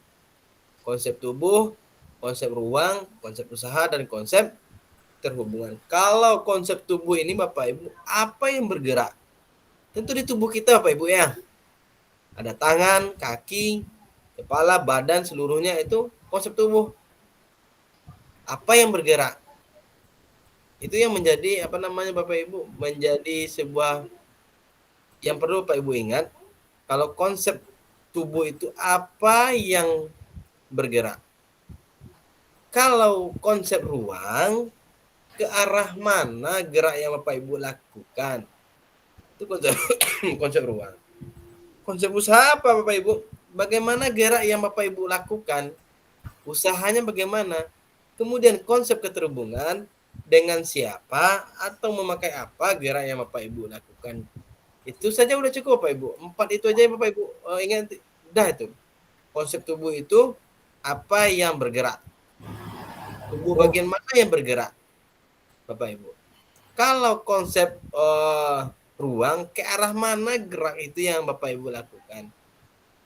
[SPEAKER 1] Konsep tubuh, konsep ruang, konsep usaha, dan konsep terhubungan. Kalau konsep tubuh ini Bapak Ibu, apa yang bergerak? Tentu di tubuh kita Bapak Ibu ya. Ada tangan, kaki, kepala, badan, seluruhnya itu konsep tubuh. Apa yang bergerak? Itu yang menjadi apa namanya Bapak Ibu, menjadi sebuah yang perlu Bapak Ibu ingat, kalau konsep tubuh itu apa yang bergerak. Kalau konsep ruang, ke arah mana gerak yang Bapak Ibu lakukan. Itu konsep konsep ruang. Konsep usaha apa Bapak Ibu? Bagaimana gerak yang Bapak Ibu lakukan? Usahanya bagaimana? Kemudian konsep keterhubungan dengan siapa atau memakai apa gerak yang Bapak Ibu lakukan. Itu saja udah cukup Bapak Ibu. 4 itu aja Bapak Ibu ingat, udah itu. Konsep tubuh itu apa yang bergerak. Tubuh bagian mana yang bergerak Bapak Ibu. Kalau konsep ruang, ke arah mana gerak itu yang Bapak Ibu lakukan.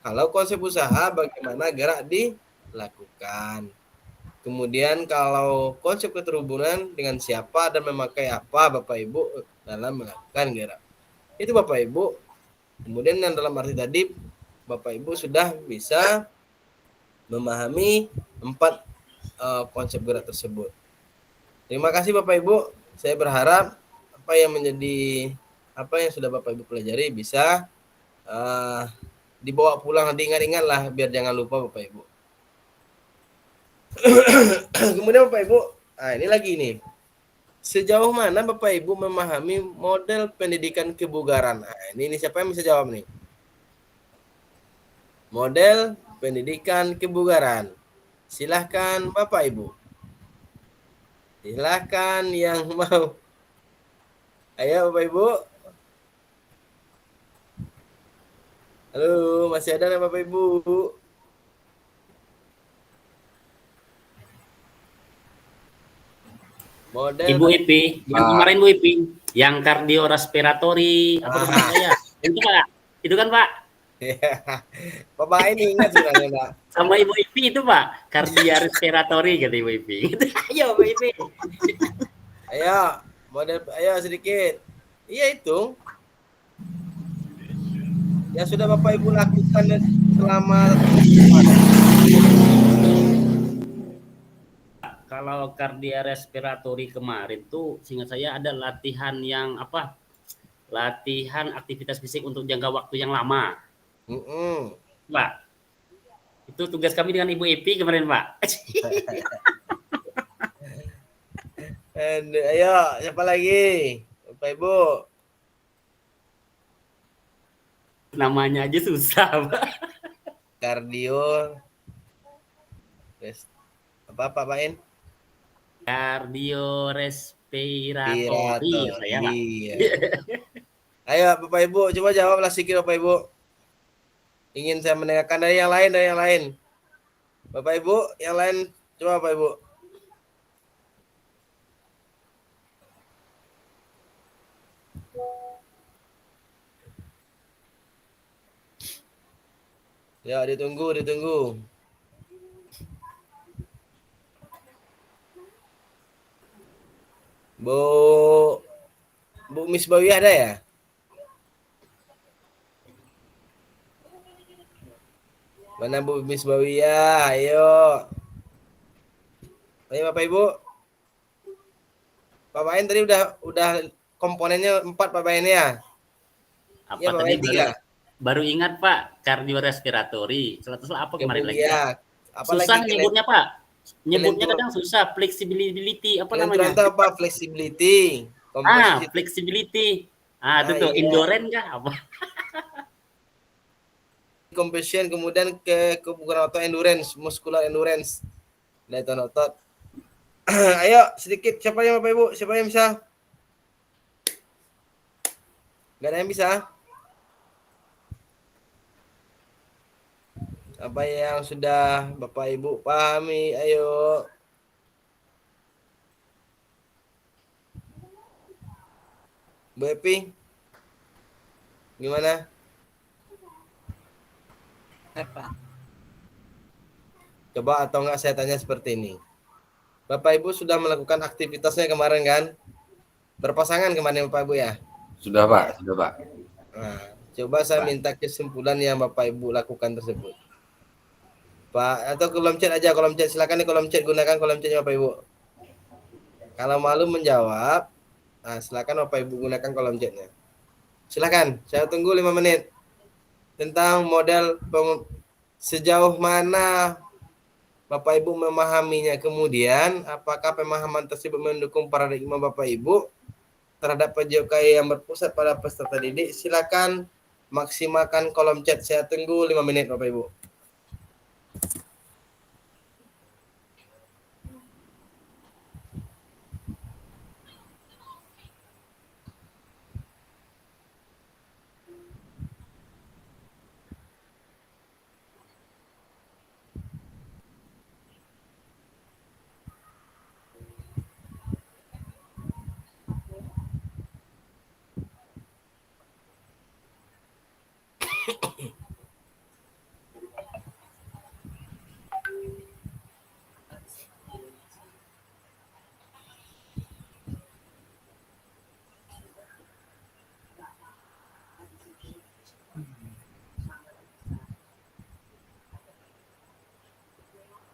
[SPEAKER 1] Kalau konsep usaha, bagaimana gerak dilakukan. Kemudian kalau konsep keterhubungan dengan siapa dan memakai apa Bapak Ibu dalam melakukan gerak. Itu Bapak Ibu. Kemudian yang dalam arti tadi Bapak Ibu sudah bisa memahami 4 konsep gerak tersebut. Terima kasih Bapak Ibu. Saya berharap apa yang sudah Bapak Ibu pelajari bisa dibawa pulang, diingat-ingat lah biar jangan lupa Bapak Ibu. Kemudian Bapak Ibu, ini lagi nih. Sejauh mana Bapak Ibu memahami model pendidikan kebugaran? Ini siapa yang bisa jawab nih? Model pendidikan kebugaran. Silahkan Bapak Ibu. Silahkan yang mau. Ayo Bapak Ibu. Halo, masih ada nggak Bapak Ibu? Model
[SPEAKER 2] Ibu Ipi, yang kemarin Bu Ipi, yang kardiorespiratory apa namanya ya? Itu Pak, itu kan Pak?
[SPEAKER 1] Bapak ini ingat sebenarnya Pak.
[SPEAKER 2] Sama Ibu Ipi itu Pak, kardiorespiratory kata Ibu Ipi. Ayo Bu Ipi.
[SPEAKER 1] Ayo, ayo sedikit. Iya itu. Yang sudah Bapak Ibu lakukan selama
[SPEAKER 2] kalau kardiorespiratory kemarin tuh seingat saya ada latihan yang apa? Latihan aktivitas fisik untuk jangka waktu yang lama. Pak. Itu tugas kami dengan Ibu Epi kemarin, Pak.
[SPEAKER 1] Ayo, siapa lagi? Bapak Ibu.
[SPEAKER 2] Namanya aja susah, Pak.
[SPEAKER 1] Kardio. Apa Pak Main?
[SPEAKER 2] Kardiorespiratory saya, Pak.
[SPEAKER 1] Iya. Ayo Bapak Ibu, coba jawablah sedikit Bapak Ibu. Ingin saya mendengarkan dari yang lain. Bapak Ibu, yang lain coba Bapak Ibu. Ya, ditunggu. Bu Miss Bawi ada ya? Mana Bu Miss Bawi ya? Ayo. Ayo Bapak Ibu. Pak Bain tadi udah komponennya 4 Pak Bain ya?
[SPEAKER 2] Apa
[SPEAKER 1] Ya,
[SPEAKER 2] tadi baru ingat Pak, kardiorespiratory. Setelah apa kemarin lagi?
[SPEAKER 1] Ya.
[SPEAKER 2] Susah nyebutnya Pak. Nyebutnya kadang susah. Flexibility apa namanya?
[SPEAKER 1] Apa? Flexibility.
[SPEAKER 2] Flexibility. Itu tuh
[SPEAKER 1] iya.
[SPEAKER 2] Endoren kah apa?
[SPEAKER 1] Compression, kemudian kebugaran otot, endurance, muscular endurance. Latihan otot. Ayo sedikit, siapa yang Bapak Ibu? Siapa yang bisa? Gak ada yang bisa? Apa yang sudah Bapak Ibu pahami? Ayo. Bu Epi, gimana?
[SPEAKER 4] Apa?
[SPEAKER 1] Coba atau enggak saya tanya seperti ini. Bapak Ibu sudah melakukan aktivitasnya kemarin kan? Berpasangan kemarin Bapak Ibu ya?
[SPEAKER 8] Sudah Pak.
[SPEAKER 1] Nah, coba saya minta kesimpulan yang Bapak Ibu lakukan tersebut. Pak, atau kolom chat aja, kolom chat silakan di kolom chat, gunakan kolom chatnya Bapak Ibu. Kalau malu menjawab, nah silakan Bapak Ibu gunakan kolom chatnya. Silakan, saya tunggu 5 menit. Tentang model sejauh mana Bapak Ibu memahaminya, kemudian apakah pemahaman tersebut mendukung paradigma Bapak Ibu terhadap PJOK yang berpusat pada peserta didik. Silakan maksimalkan kolom chat. Saya tunggu 5 menit Bapak Ibu.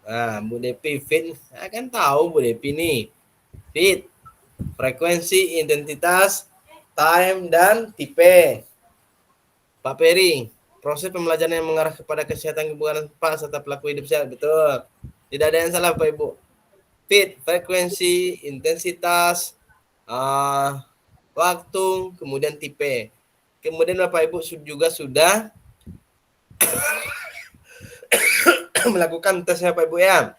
[SPEAKER 1] Nah, Bu Depi fit, saya kan tahu Bu Depi nih. Fit, frekuensi, intensitas, time, dan tipe. Pak Peri, proses pembelajaran yang mengarah kepada kesehatan kebugaran Pak serta pelaku hidup sehat, betul. Tidak ada yang salah Pak Ibu. Fit, frekuensi, intensitas, waktu, kemudian tipe. Kemudian Bapak Ibu juga sudah melakukan tesnya Bapak Ibu ya.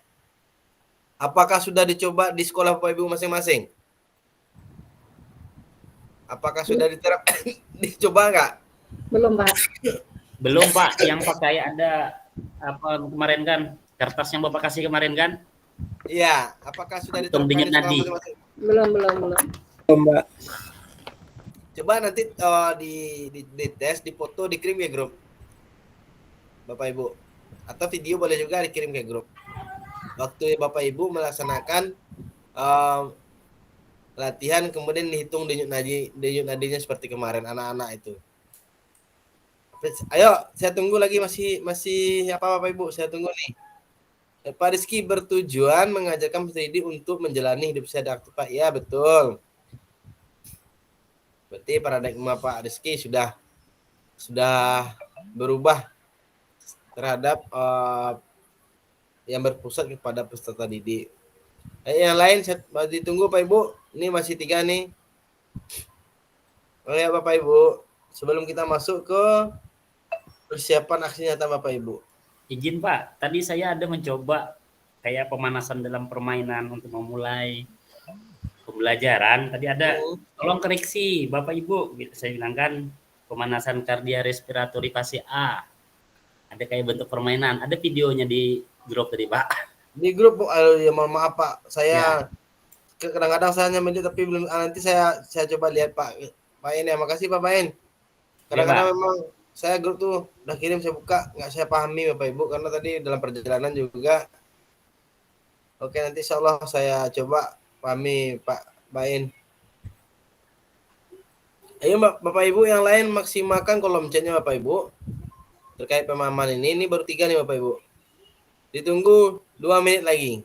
[SPEAKER 1] Apakah sudah dicoba di sekolah Bapak Ibu masing-masing? Apakah sudah dicoba enggak?
[SPEAKER 6] Belum, Pak.
[SPEAKER 2] Belum Pak, yang pakai ada apa kemarin kan, kertas yang Bapak kasih kemarin kan?
[SPEAKER 1] Iya, apakah sudah
[SPEAKER 2] Hitung
[SPEAKER 1] diterapkan di
[SPEAKER 2] denyut
[SPEAKER 1] sekolah
[SPEAKER 2] nadi.
[SPEAKER 1] masing-masing?
[SPEAKER 6] Belum.
[SPEAKER 3] Mbak.
[SPEAKER 1] Coba nanti di tes, dipoto, dikirim ke grup Bapak Ibu. Atau video boleh juga dikirim ke grup. Waktu Bapak Ibu melaksanakan latihan, kemudian dihitung denyut nadinya seperti kemarin anak-anak itu. Ayo, saya tunggu lagi, masih apa Bapak Ibu? Saya tunggu nih. Pak Rizky bertujuan mengajarkan peserta didik untuk menjalani hidup sehat aktif, Pak. Ya, betul. Berarti paradigma Pak Rizky sudah berubah terhadap yang berpusat kepada peserta didik. Yang lain saya ditunggu Pak Ibu. Ini masih 3 nih. Oh ya Bapak Ibu, sebelum kita masuk ke persiapan aksi nyata Bapak Ibu.
[SPEAKER 2] Izin Pak, tadi saya ada mencoba kayak pemanasan dalam permainan untuk memulai pembelajaran. Tadi ada tolong koreksi Bapak Ibu, saya bilang kan pemanasan kardia respiratori fase A. Ada kayak bentuk permainan, ada videonya di grup tadi Pak.
[SPEAKER 1] Di grup ya mohon maaf Pak, saya kadang-kadang saya nyampe tapi belum, nanti saya coba lihat Pak Pain ya. Makasih Pak Pain. Kadang-kadang memang saya grup tuh udah kirim, saya buka nggak saya pahami Bapak Ibu karena tadi dalam perjalanan juga. Oke, nanti insya Allah saya coba pahami Pak Pain. Ayo Bapak Ibu yang lain maksimalkan kolom chatnya Bapak Ibu terkait pemahaman ini baru 3 nih Bapak Ibu. Ditunggu 2 menit lagi.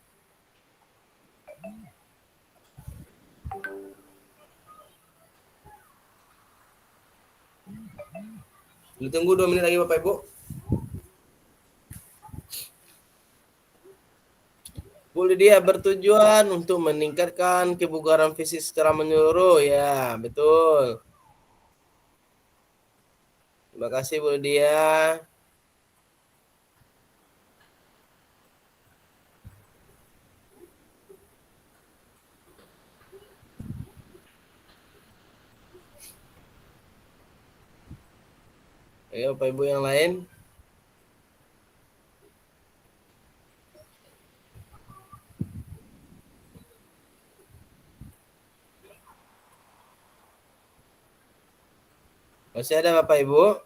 [SPEAKER 1] Ditunggu 2 menit lagi Bapak Ibu. Bu Lydia bertujuan untuk meningkatkan kebugaran fisik secara menyeluruh. Ya, betul. Terima kasih Bu Lydia. Ayo Bapak Ibu yang lain. Masih ada Bapak Ibu?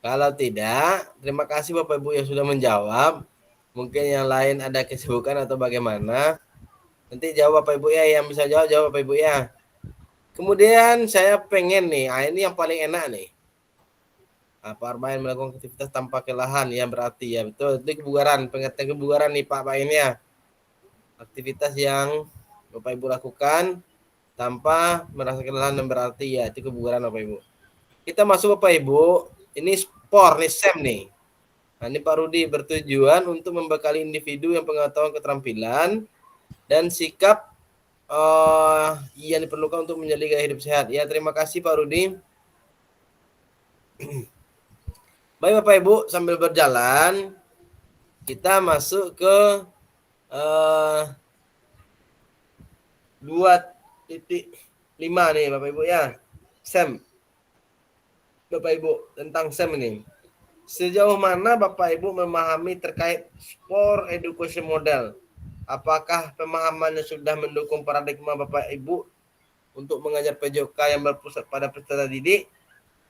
[SPEAKER 1] Kalau tidak, terima kasih Bapak Ibu yang sudah menjawab. Mungkin yang lain ada kesibukan atau bagaimana. Nanti jawab Bapak Ibu ya, yang bisa jawab Bapak Ibu ya. Kemudian saya pengen nih, ini yang paling enak nih. Pak Arbain melakukan aktivitas tanpa kelelahan, ya berarti ya betul. Itu kebugaran, pengertian kebugaran nih Pak Arbain ya. Aktivitas yang Bapak Ibu lakukan tanpa merasa kelelahan dan berarti, ya itu kebugaran Bapak Ibu. Kita masuk Bapak Ibu, ini sport nih, SEM nih. Nah, ini Pak Rudi bertujuan untuk membekali individu yang pengetahuan keterampilan dan sikap yang diperlukan untuk menjadi gaya hidup sehat. Ya, terima kasih Pak Rudi. Baik Bapak Ibu, sambil berjalan kita masuk ke 2.5 nih Bapak Ibu ya. SEM. Bapak Ibu, tentang SEM ini. Sejauh mana Bapak Ibu memahami terkait sport education model? Apakah pemahamannya sudah mendukung paradigma Bapak Ibu untuk mengajar PJOK yang berpusat pada peserta didik?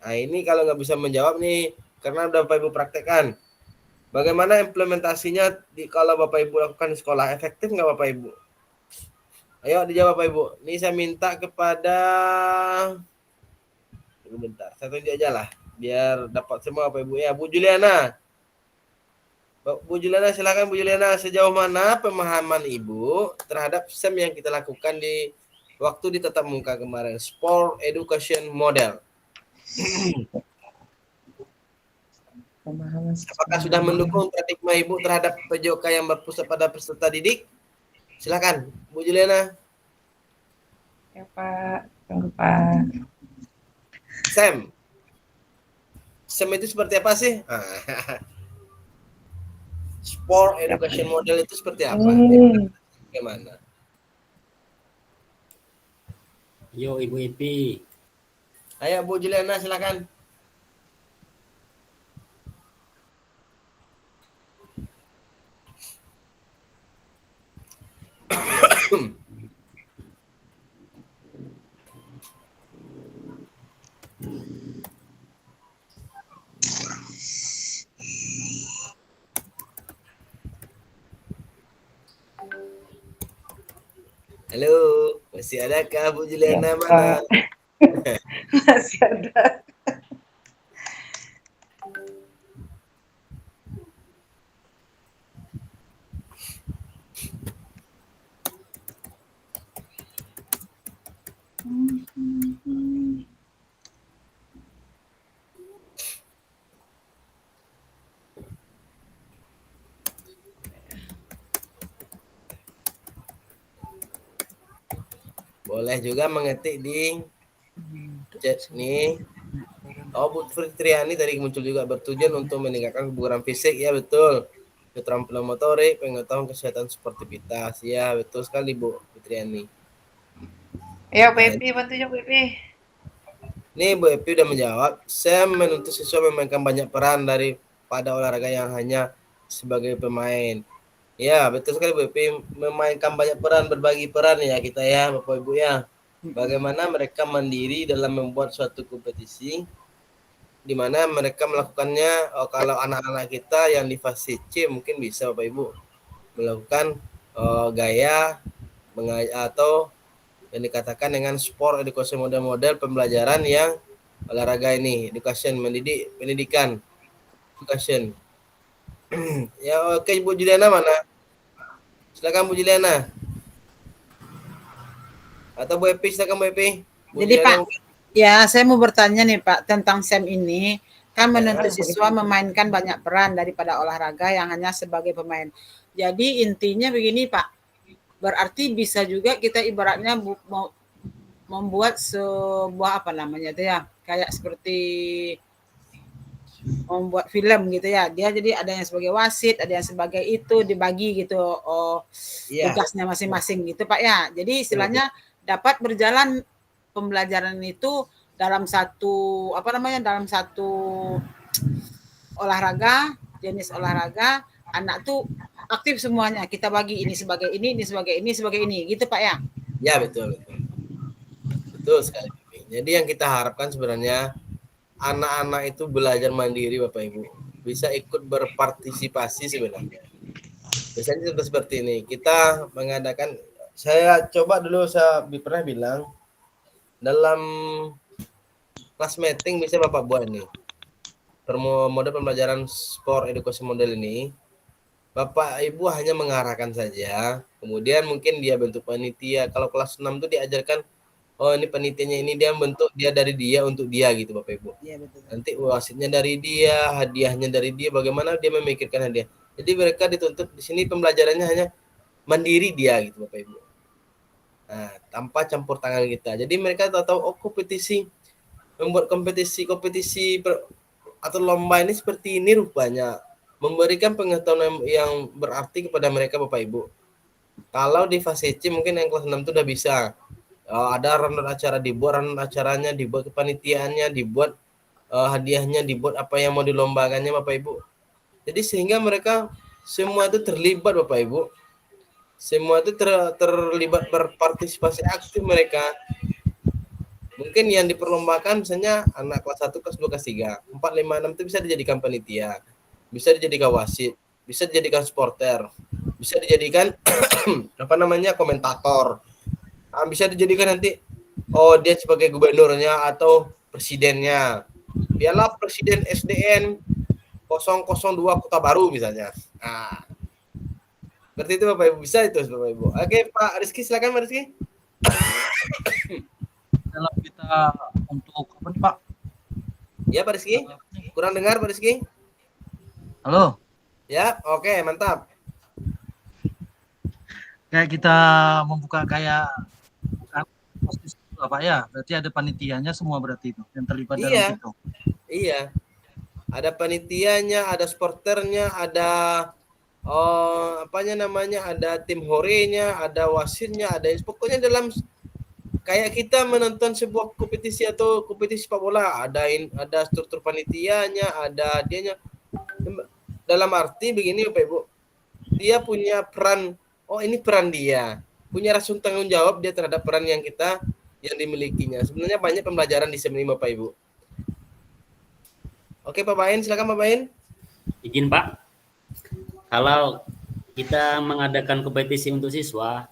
[SPEAKER 1] Nah, ini kalau nggak bisa menjawab nih, karena udah Bapak Ibu praktekkan. Bagaimana implementasinya kalau Bapak Ibu lakukan di sekolah? Efektif nggak Bapak Ibu? Ayo dijawab Bapak Ibu. Ini saya minta kepada... Bentar, saya tunjuk aja lah. Biar dapat semua Bapak Ibu ya. Bu Juliana. Bu Juliana, silakan Bu Juliana. Sejauh mana pemahaman Ibu terhadap SEM yang kita lakukan di waktu di tatap muka kemarin? Sport Education Model. Apakah sudah mendukung paradigma Ibu terhadap PJOK yang berpusat pada peserta didik? Silakan, Bu Juliana.
[SPEAKER 9] Ya Pak, tunggu Pak.
[SPEAKER 1] SEM. SEM itu seperti apa sih? Sport Education Model itu seperti apa? Bagaimana?
[SPEAKER 2] Yo Ibu Ipi.
[SPEAKER 1] Ayo Bu Juliana silakan. Halo, masih adakah Bu Juliana
[SPEAKER 9] Ya,
[SPEAKER 1] mana?
[SPEAKER 9] Masih ada.
[SPEAKER 1] Boleh juga mengetik di chat nih. Oh, Bu Fitriani tadi muncul juga bertujuan untuk meningkatkan kebugaran fisik. Ya, betul. Keterampilan motorik, pengetahuan kesehatan sportivitas. Ya, betul sekali Bu Fitriani.
[SPEAKER 9] Ya, Bu Epi, bantunya Bu Epi.
[SPEAKER 1] Nih Bu Epi udah menjawab. Saya menuntut siswa memainkan banyak peran daripada olahraga yang hanya sebagai pemain. Ya, betul sekali Bu Epi, memainkan banyak peran, berbagi peran ya kita ya Bapak Ibu ya. Bagaimana mereka mandiri dalam membuat suatu kompetisi di mana mereka melakukannya. Kalau anak-anak kita yang di fase C mungkin bisa Bapak Ibu melakukan gaya atau yang dikatakan dengan sport education model-model pembelajaran yang olahraga ini, education, pendidikan, education. Ya oke, Bu Juliana mana? Silakan Bu Juliana. Atau Bu Epi, silakan Bu Epi.
[SPEAKER 4] Jadi Pak, ya saya mau bertanya nih Pak tentang SEM ini. Kan menuntut siswa memainkan banyak peran daripada olahraga yang hanya sebagai pemain. Jadi intinya begini Pak, berarti bisa juga kita ibaratnya membuat sebuah apa namanya itu ya, kayak seperti membuat film gitu ya. Dia jadi ada yang sebagai wasit, ada yang sebagai itu, dibagi gitu tugasnya masing-masing gitu Pak ya. Jadi istilahnya dapat berjalan pembelajaran itu dalam satu dalam satu olahraga, jenis olahraga, anak tuh aktif semuanya. Kita bagi ini sebagai ini sebagai ini, sebagai ini gitu Pak ya.
[SPEAKER 1] Ya betul. Betul sekali. Jadi yang kita harapkan sebenarnya anak-anak itu belajar mandiri Bapak Ibu, bisa ikut berpartisipasi sebenarnya. Biasanya seperti ini, kita mengadakan, saya coba dulu, saya pernah bilang dalam kelas meeting bisa Bapak buat ini model pembelajaran sport education model ini. Bapak Ibu hanya mengarahkan saja, kemudian mungkin dia bentuk panitia. Kalau kelas 6 tuh diajarkan, oh ini panitianya ini dia bentuk dia dari dia untuk dia gitu Bapak Ibu.
[SPEAKER 4] Iya betul.
[SPEAKER 1] Nanti wasitnya dari dia, hadiahnya dari dia, bagaimana dia memikirkan hadiah. Jadi mereka dituntut di sini pembelajarannya hanya mandiri dia gitu Bapak Ibu. Nah, tanpa campur tangan kita. Jadi mereka tahu oh kompetisi, membuat kompetisi atau lomba ini seperti ini rupanya. Memberikan pengetahuan yang berarti kepada mereka Bapak Ibu. Kalau di fase C mungkin yang kelas 6 itu udah bisa. Ada rundown acara dibuat, rundown acaranya dibuat, kepanitiaannya dibuat, hadiahnya dibuat, apa yang mau dilombakannya Bapak Ibu. Jadi sehingga mereka semua itu terlibat Bapak Ibu. Semua itu terlibat berpartisipasi aktif mereka. Mungkin yang diperlombakan misalnya anak kelas 1, kelas 2, kelas 3, 4, 5, 6 itu bisa dijadikan panitia. Bisa dijadikan wasit, bisa dijadikan supporter, bisa dijadikan komentator, bisa dijadikan nanti dia sebagai gubernurnya atau presidennya, piala presiden SDN 002 Kota Baru misalnya. Nah, seperti itu Bapak Ibu, bisa itu Bapak Ibu. Oke Pak Rizky, silakan Pak Rizky.
[SPEAKER 7] Dalam kita untuk apa nih Pak?
[SPEAKER 1] Ya Pak Rizky, kurang dengar Pak Rizky.
[SPEAKER 7] Halo.
[SPEAKER 1] Ya, oke, mantap.
[SPEAKER 7] Kayak kita membuka kayak posisi itu Pak ya, berarti ada panitianya semua berarti itu yang terlibat dalam itu.
[SPEAKER 1] Iya. Ada panitianya, ada sporternya, ada ada tim horenya, ada wasitnya, ada pokoknya dalam kayak kita menonton sebuah kompetisi atau kompetisi sepak bola, ada struktur panitianya, ada dianya. Dalam arti begini Bapak Ibu, dia punya peran, ini peran dia, punya rasa tanggung jawab dia terhadap peran yang dimilikinya. Sebenarnya banyak pembelajaran di SEM ini Bapak Ibu. Oke Pak Bain, silakan Pak Bain.
[SPEAKER 2] Izin Pak, kalau kita mengadakan kompetisi untuk siswa,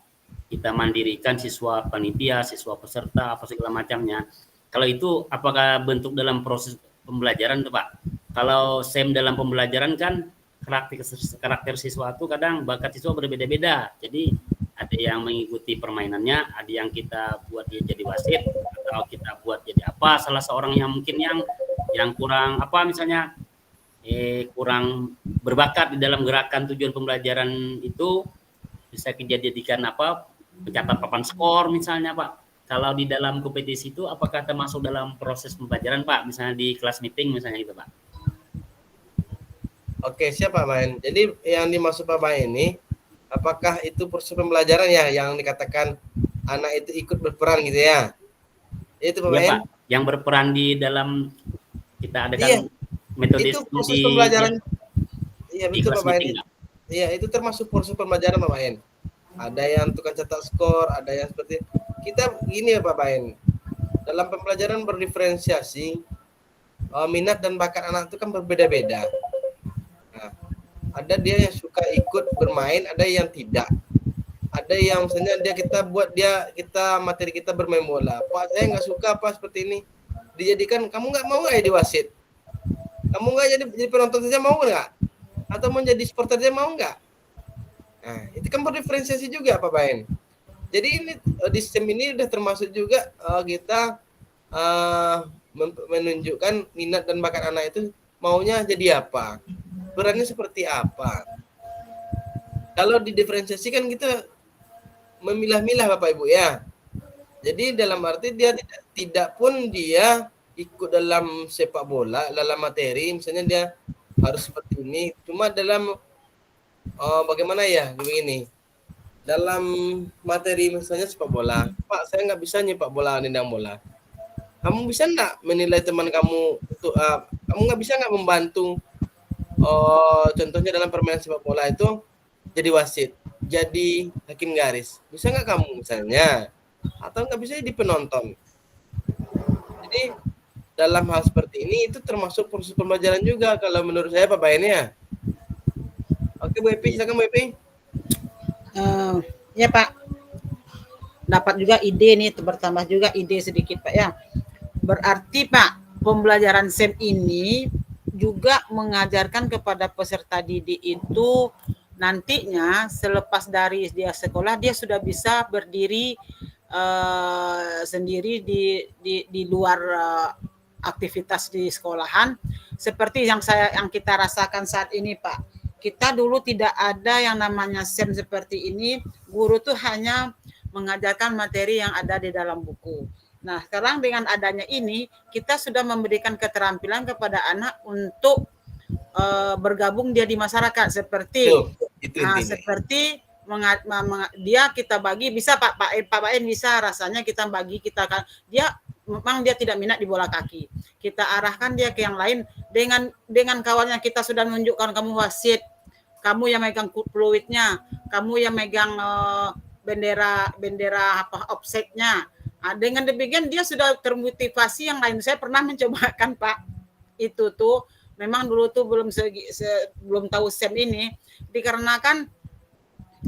[SPEAKER 2] kita mandirikan siswa panitia, siswa peserta, apa segala macamnya. Kalau itu apakah bentuk dalam proses pembelajaran tuh Pak? Kalau SEM dalam pembelajaran kan karakter siswa itu kadang bakat siswa berbeda-beda. Jadi ada yang mengikuti permainannya, ada yang kita buat dia jadi wasit, atau kita buat jadi apa, salah seorang yang mungkin yang kurang misalnya kurang berbakat di dalam gerakan tujuan pembelajaran itu bisa dijadikan pencatat papan skor misalnya Pak. Kalau di dalam kompetisi itu apakah termasuk dalam proses pembelajaran Pak, misalnya di kelas meeting misalnya gitu Pak?
[SPEAKER 1] Oke, siap Pak Bain. Jadi yang dimaksud Pak Bain ini, apakah itu proses pembelajaran ya yang dikatakan anak itu ikut berperan gitu ya? Itu Pak Bain?
[SPEAKER 2] Pak, yang berperan di dalam kita adakan metode
[SPEAKER 1] itu proses pembelajaran. Iya betul Pak Bain. Iya, itu termasuk proses pembelajaran Pak Bain. Ada yang tukang cetak skor, ada yang seperti kita gini ya Pak Bain. Dalam pembelajaran berdiferensiasi, minat dan bakat anak itu kan berbeda-beda. Nah, ada dia yang suka ikut bermain, ada yang tidak. Ada yang misalnya materi kita bermain bola. Pak saya nggak suka seperti ini. Dijadikan kamu nggak mau nggak jadi wasit? Kamu nggak jadi penonton saja mau nggak? Atau mau jadi supporter saja mau nggak? Nah, itu kan berdiferensiasi juga Pak Bain. Jadi ini di SEM ini udah termasuk juga kita menunjukkan minat dan bakat anak itu maunya jadi apa, perannya seperti apa. Kalau didiferensiasikan kita memilah-milah Bapak Ibu ya. Jadi dalam arti dia tidak pun dia ikut dalam sepak bola, dalam materi, misalnya dia harus seperti ini. Cuma dalam bagaimana ya begini. Dalam materi misalnya sepak bola, Pak saya nggak bisa nyepak bola, nendang bola. Kamu bisa nggak menilai teman kamu untuk kamu nggak bisa nggak membantu contohnya dalam permainan sepak bola itu jadi wasit, jadi hakim garis, bisa nggak kamu misalnya, atau nggak bisa jadi penonton. Jadi dalam hal seperti ini itu termasuk proses pembelajaran juga kalau menurut saya Pak Bain ya. Oke Bu Epi, silakan Bu Epi.
[SPEAKER 4] Ya Pak, dapat juga ide nih, bertambah juga ide sedikit Pak ya. Berarti Pak, pembelajaran SEM ini juga mengajarkan kepada peserta didik itu nantinya selepas dari dia sekolah dia sudah bisa berdiri sendiri di luar aktivitas di sekolahan seperti yang kita rasakan saat ini, Pak. Kita dulu tidak ada yang namanya SEM seperti ini. Guru tuh hanya mengajarkan materi yang ada di dalam buku. Nah, sekarang dengan adanya ini, kita sudah memberikan keterampilan kepada anak untuk bergabung dia di masyarakat seperti seperti dia kita bagi bisa Pak En bisa rasanya kita bagi dia memang dia tidak minat di bola kaki. Kita arahkan dia ke yang lain dengan kawannya kita sudah menunjukkan kamu wasit, kamu yang megang fluidnya, kamu yang megang bendera offsetnya. Nah, dengan demikian dia sudah termotivasi yang lain. Saya pernah mencobakan Pak, itu tuh memang dulu tuh belum tahu SEM ini, dikarenakan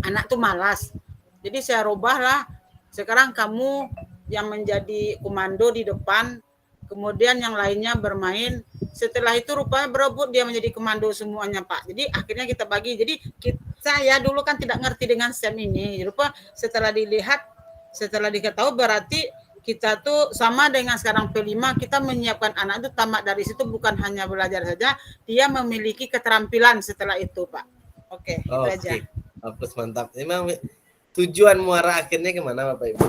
[SPEAKER 4] anak tuh malas. Jadi saya rubahlah, sekarang kamu yang menjadi komando di depan, kemudian yang lainnya bermain. Setelah itu rupanya berebut dia menjadi komando semuanya Pak. Jadi akhirnya kita bagi. Jadi saya dulu kan tidak ngerti dengan SEM ini. Rupa setelah diketahui berarti kita tuh sama dengan sekarang P5, kita menyiapkan anak itu tamat dari situ bukan hanya belajar saja, dia memiliki keterampilan setelah itu Pak. Oke, itu aja.
[SPEAKER 1] Hapus, mantap. Memang tujuan muara akhirnya kemana Bapak Ibu?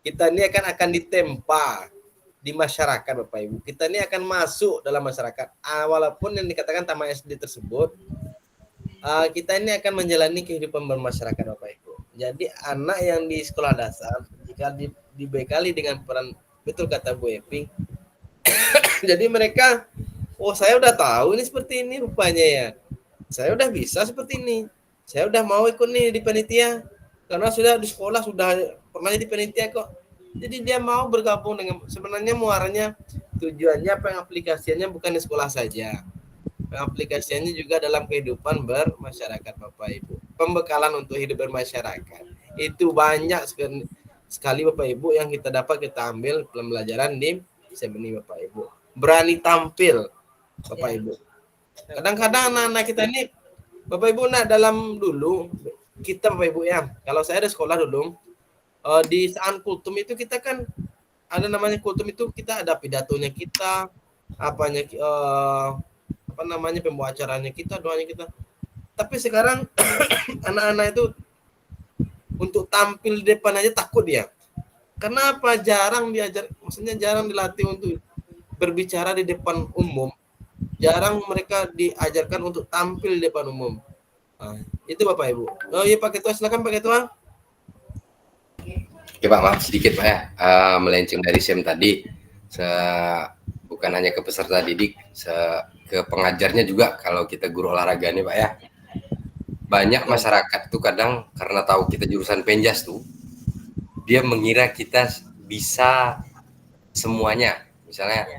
[SPEAKER 1] Kita ini akan ditempa di masyarakat Bapak Ibu. Kita ini akan masuk dalam masyarakat. Walaupun yang dikatakan tamat SD tersebut, kita ini akan menjalani kehidupan bermasyarakat Bapak Ibu. Jadi anak yang di sekolah dasar jika dibekali dengan peran, betul kata Bu Epi, jadi mereka, oh saya udah tahu ini seperti ini rupanya ya, saya udah bisa seperti ini, saya udah mau ikut nih di panitia karena sudah di sekolah sudah pernah jadi panitia kok. Jadi dia mau bergabung dengan, sebenarnya muaranya tujuannya pengaplikasiannya bukan di sekolah saja, pengaplikasiannya juga dalam kehidupan bermasyarakat Bapak Ibu. Pembekalan untuk hidup bermasyarakat itu banyak sekali Bapak Ibu yang kita dapat kita ambil pembelajaran di SEM ini Bapak Ibu. Berani tampil Bapak Ibu. Kadang-kadang anak-anak kita ini Bapak Ibu, dalam dulu kita Bapak Ibu ya, kalau saya ada sekolah dulu di saat kultum itu kita kan ada namanya kultum itu, kita ada pidatonya kita, pembawa acaranya kita, doanya kita. Tapi sekarang anak-anak itu untuk tampil di depan aja takut dia. Kenapa? Jarang diajar, maksudnya jarang dilatih untuk berbicara di depan umum. Jarang mereka diajarkan untuk tampil di depan umum. Nah, itu Bapak Ibu. Oh iya Pak Ketua, silakan Pak Ketua.
[SPEAKER 8] Oke Pak, maaf sedikit Pak ya, melenceng dari SEM tadi. Bukan hanya ke peserta didik, ke pengajarnya juga. Kalau kita guru olahraga nih Pak ya, banyak masyarakat tuh kadang karena tahu kita jurusan penjas tuh, dia mengira kita bisa semuanya. Misalnya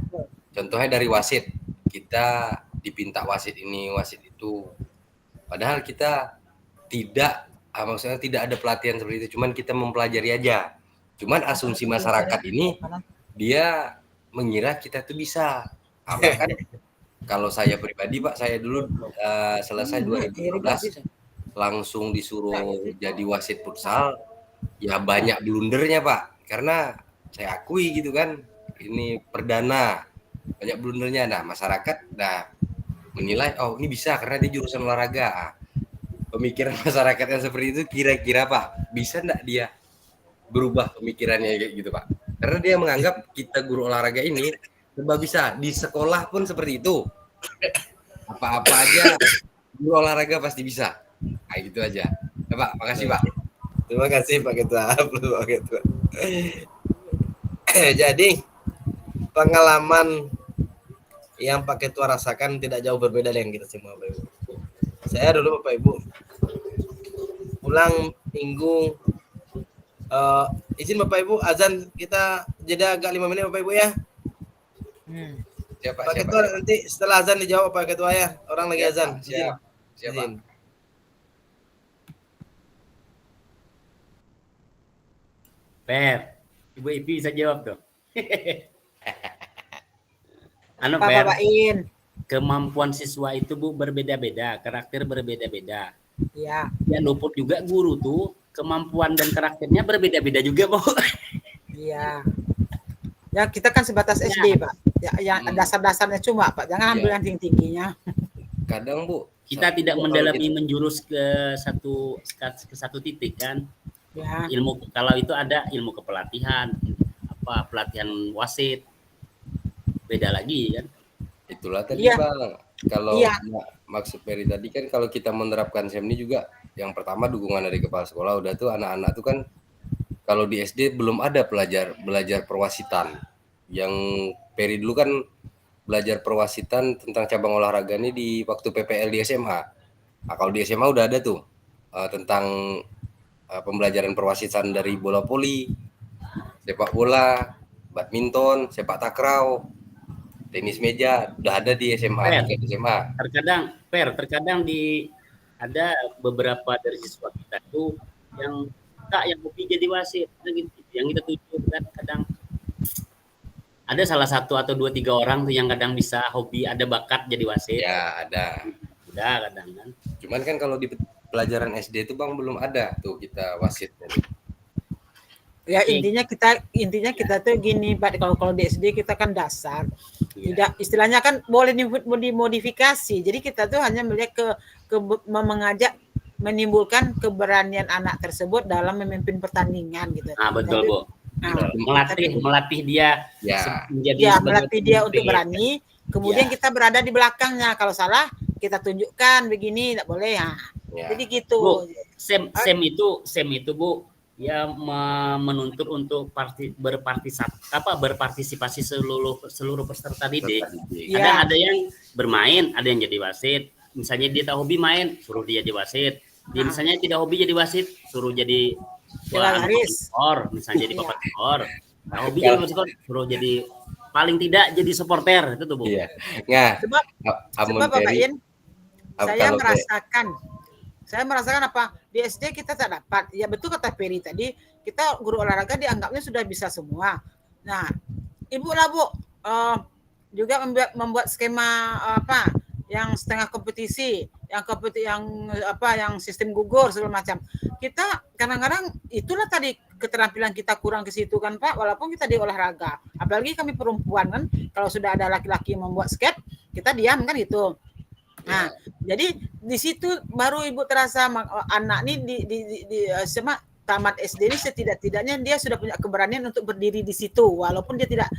[SPEAKER 8] contohnya dari wasit, kita dipinta wasit ini wasit itu, padahal kita maksudnya tidak ada pelatihan seperti itu, cuman kita mempelajari aja. Cuman asumsi masyarakat ini dia mengira kita tuh bisa. Bahkan kalau saya pribadi Pak, saya dulu selesai 2015 langsung disuruh jadi wasit futsal, ya banyak blundernya Pak, karena saya akui gitu kan, ini perdana, banyak blundernya. Nah masyarakat menilai, oh ini bisa karena dia jurusan olahraga. Pemikiran masyarakat yang seperti itu kira-kira Pak, bisa enggak dia berubah pemikirannya kayak gitu Pak? Karena dia menganggap kita guru olahraga ini serba bisa, di sekolah pun seperti itu, apa-apa aja guru olahraga pasti bisa. Kayak gitu aja ya, Pak. Makasih Pak.
[SPEAKER 1] Terima kasih Pak Ketua. Pak Ketua. Jadi pengalaman yang Pak Ketua rasakan tidak jauh berbeda dengan kita semua Bapak Ibu. Saya dulu Bapak Ibu pulang minggu, izin Bapak Ibu azan, kita jeda agak 5 menit Bapak Ibu ya.
[SPEAKER 8] Siapa,
[SPEAKER 1] Pak Ketua nanti setelah azan dijawab Pak Ketua ya, orang lagi azan.
[SPEAKER 8] Siapa?
[SPEAKER 2] Ibu Ipi bisa jawab tuh.
[SPEAKER 4] Pak In.
[SPEAKER 2] Kemampuan siswa itu Bu berbeda-beda, karakter berbeda-beda.
[SPEAKER 4] Iya,
[SPEAKER 2] Dia luput juga guru tuh kemampuan dan karakternya berbeda-beda juga, Bu.
[SPEAKER 4] iya. Ya kita kan sebatas
[SPEAKER 2] Ya.
[SPEAKER 4] SD, Pak. Ya, yang
[SPEAKER 8] Hmm.
[SPEAKER 4] dasar-dasarnya cuma, Pak. Jangan ambil
[SPEAKER 8] Iya.
[SPEAKER 4] yang tinggi-tingginya.
[SPEAKER 8] Kadang Bu,
[SPEAKER 2] Kita tidak
[SPEAKER 8] kalau
[SPEAKER 2] mendalami
[SPEAKER 8] kita-
[SPEAKER 2] menjurus ke satu titik kan.
[SPEAKER 4] Ya,
[SPEAKER 2] Ilmu kalau itu ada ilmu kepelatihan, pelatihan wasit. Beda lagi kan.
[SPEAKER 8] Itulah tadi
[SPEAKER 4] Iya.
[SPEAKER 8] Bang. Kalau
[SPEAKER 4] Iya.
[SPEAKER 8] maksud Peri tadi kan kalau kita menerapkan SEM ini juga yang pertama dukungan dari kepala sekolah, udah tuh anak-anak tuh kan kalau di SD belum ada belajar perwasitan. Yang Peri dulu kan belajar perwasitan tentang cabang olahraga ini di waktu PPL di SMA. Nah, kalau di SMA udah ada tuh tentang pembelajaran perwasitan dari bola voli, sepak bola, badminton, sepak takraw, tenis meja, udah ada di SMA.
[SPEAKER 2] Di
[SPEAKER 8] SMA.
[SPEAKER 2] Terkadang ada beberapa dari siswa kita tuh yang hobi jadi wasit, gitu. Yang kita tuju kan kadang ada salah satu atau 2-3 orang tuh yang kadang bisa hobi, ada bakat jadi wasit.
[SPEAKER 8] Ya ada.
[SPEAKER 2] Udah kadang kan.
[SPEAKER 8] Cuman kan kalau di pelajaran SD itu Bang belum ada tuh kita wasit.
[SPEAKER 4] ya intinya kita tuh gini, Pak. Kalau di SD kita kan dasar. Tidak, istilahnya kan boleh dimodifikasi. Jadi kita tuh hanya melihat mengajak menimbulkan keberanian anak tersebut dalam memimpin pertandingan gitu.
[SPEAKER 2] Nah, betul, Bu.
[SPEAKER 4] Nah,
[SPEAKER 2] melatih dia
[SPEAKER 4] melatih dia untuk berani. Kemudian kita berada di belakangnya. Kalau salah kita tunjukkan begini, tidak boleh ya. Jadi gitu.
[SPEAKER 2] Bu, SEM itu Bu ya menuntut untuk berpartisipasi seluruh peserta didik.
[SPEAKER 4] Ya.
[SPEAKER 2] Ada yang bermain, ada yang jadi wasit. Misalnya dia tak hobi main, suruh dia jadi wasit. Dia misalnya tidak hobi jadi wasit, suruh jadi misalnya jadi papan skor. Nah, hobi jadi skor, suruh jadi paling tidak jadi supporter itu tuh Bu.
[SPEAKER 8] Iya. Nah,
[SPEAKER 4] sebab Bapak Ian, saya merasakan apa di SD kita tak dapat. Ya betul kata Peri tadi, kita guru olahraga dianggapnya sudah bisa semua. Nah, Ibu lah Bu juga membuat skema yang setengah kompetisi, yang sistem gugur segala macam. Kita kadang-kadang itulah tadi keterampilan kita kurang ke situ kan Pak, walaupun kita di olahraga. Apalagi kami perempuan kan, kalau sudah ada laki-laki membuat skate, kita diam kan gitu. Nah, jadi di situ baru Ibu terasa anak ini di tamat SD ini setidak-tidaknya dia sudah punya keberanian untuk berdiri di situ, walaupun dia tidak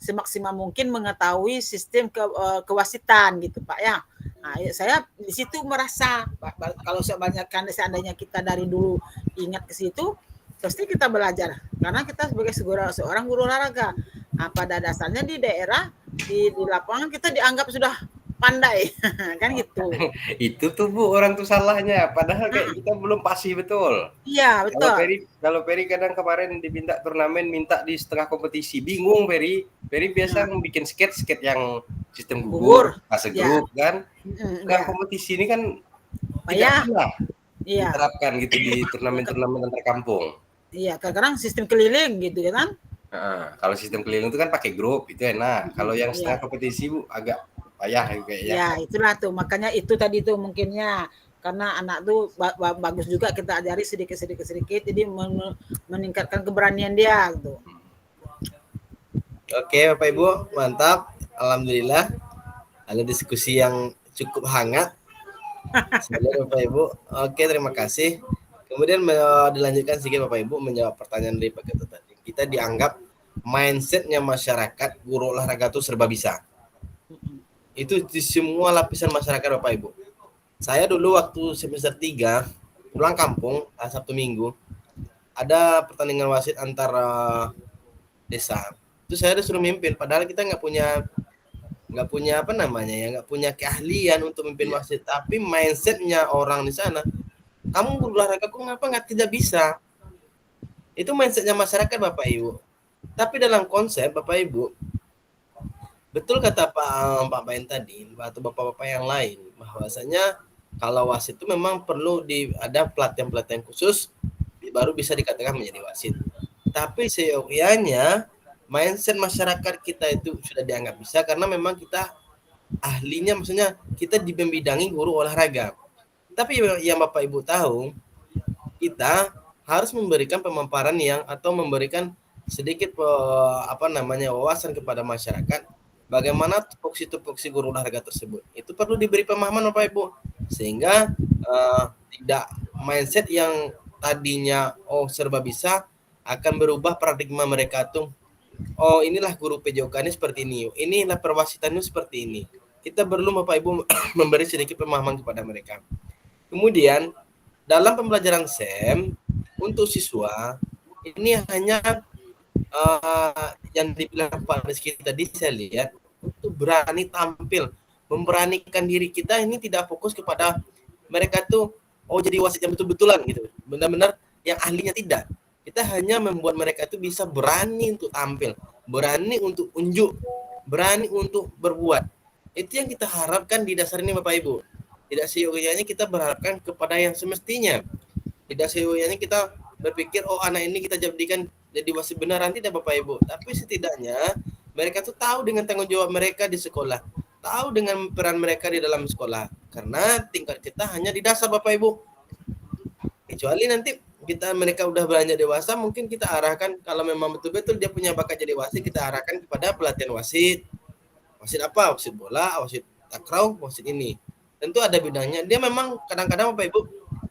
[SPEAKER 4] semaksimal mungkin mengetahui sistem kewasitan gitu Pak ya. Nah, saya di situ merasa kalau seandainya kita dari dulu ingat ke situ, pasti kita belajar karena kita sebagai seorang guru olahraga. Nah, pada dasarnya di daerah di lapangan kita dianggap sudah pandai kan gitu.
[SPEAKER 8] Itu tuh Bu orang tuh salahnya, padahal kayak kita belum pasti betul.
[SPEAKER 4] Iya betul.
[SPEAKER 8] Kalau Peri kadang kemarin diminta turnamen, minta di setengah kompetisi, bingung Peri biasa bikin skate yang sistem gugur, fase grup kan. Nah, kompetisi ini kan tidak pernah diterapkan gitu di turnamen antar kampung.
[SPEAKER 4] Iya, kadang sistem keliling gitu kan.
[SPEAKER 8] Nah, kalau sistem keliling itu kan pakai grup, itu enak. Kalau yang setengah kompetisi Bu agak payah kayaknya.
[SPEAKER 4] Ya, itulah tuh. Makanya itu tadi tuh mungkinnya karena anak tuh bagus juga kita ajari sedikit jadi meningkatkan keberanian dia gitu.
[SPEAKER 1] Oke, Bapak Ibu, mantap. Alhamdulillah. Ada diskusi yang cukup hangat. Bapak Ibu. Oke, terima kasih. Kemudian dilanjutkan sedikit Bapak Ibu menjawab pertanyaan dari Pak Ketua tadi. Kita dianggap mindsetnya masyarakat guru olahraga itu serba bisa. Itu di semua lapisan masyarakat Bapak Ibu. Saya dulu waktu semester 3 pulang kampung Sabtu Minggu ada pertandingan wasit antara desa. Itu saya disuruh mimpin padahal kita nggak punya nggak punya keahlian untuk mimpin wasit, tapi mindsetnya orang di sana, kamu guru olahraga kok nggak tidak bisa. Itu mindsetnya masyarakat Bapak Ibu. Tapi dalam konsep Bapak Ibu, betul kata Pak Bain tadi atau bapak-bapak yang lain bahwasanya kalau wasit itu memang perlu ada pelatihan khusus baru bisa dikatakan menjadi wasit. Tapi seyogyanya mindset masyarakat kita itu sudah dianggap bisa karena memang kita ahlinya, maksudnya kita dibidangi guru olahraga. Tapi yang Bapak Ibu tahu, kita harus memberikan pemaparan yang atau memberikan sedikit wawasan kepada masyarakat bagaimana tupoksi guru olahraga tersebut. Itu perlu diberi pemahaman Bapak Ibu sehingga tidak mindset yang tadinya serba bisa akan berubah paradigma mereka tuh. Oh, inilah guru PJOK ini seperti ini. Inilah perwasitannya seperti ini. Kita perlu Bapak Ibu memberi sedikit pemahaman kepada mereka. Kemudian dalam pembelajaran SEM untuk siswa ini hanya yang dibilang Pak Rizky tadi saya lihat untuk berani tampil, memberanikan diri kita ini tidak fokus kepada mereka tuh jadi wasit yang betul-betulan gitu. Benar-benar yang ahlinya tidak. Kita hanya membuat mereka itu bisa berani untuk tampil, berani untuk unjuk, berani untuk berbuat. Itu yang kita harapkan di dasar ini Bapak Ibu. Tidak seyogyanya kita berharapkan kepada yang semestinya. Tidak seyogyanya kita berpikir anak ini kita jadikan jadi wasit beneran, tidak Bapak Ibu. Tapi setidaknya mereka tuh tahu dengan tanggung jawab mereka di sekolah, tahu dengan peran mereka di dalam sekolah. Karena tingkat kita hanya di dasar Bapak Ibu. Kecuali nanti mereka udah beranjak dewasa, mungkin kita arahkan kalau memang betul-betul dia punya bakat jadi wasit, kita arahkan kepada pelatihan wasit. Wasit apa? Wasit bola, wasit takraw, wasit ini. Tentu ada bidangnya. Dia memang kadang-kadang Bapak Ibu,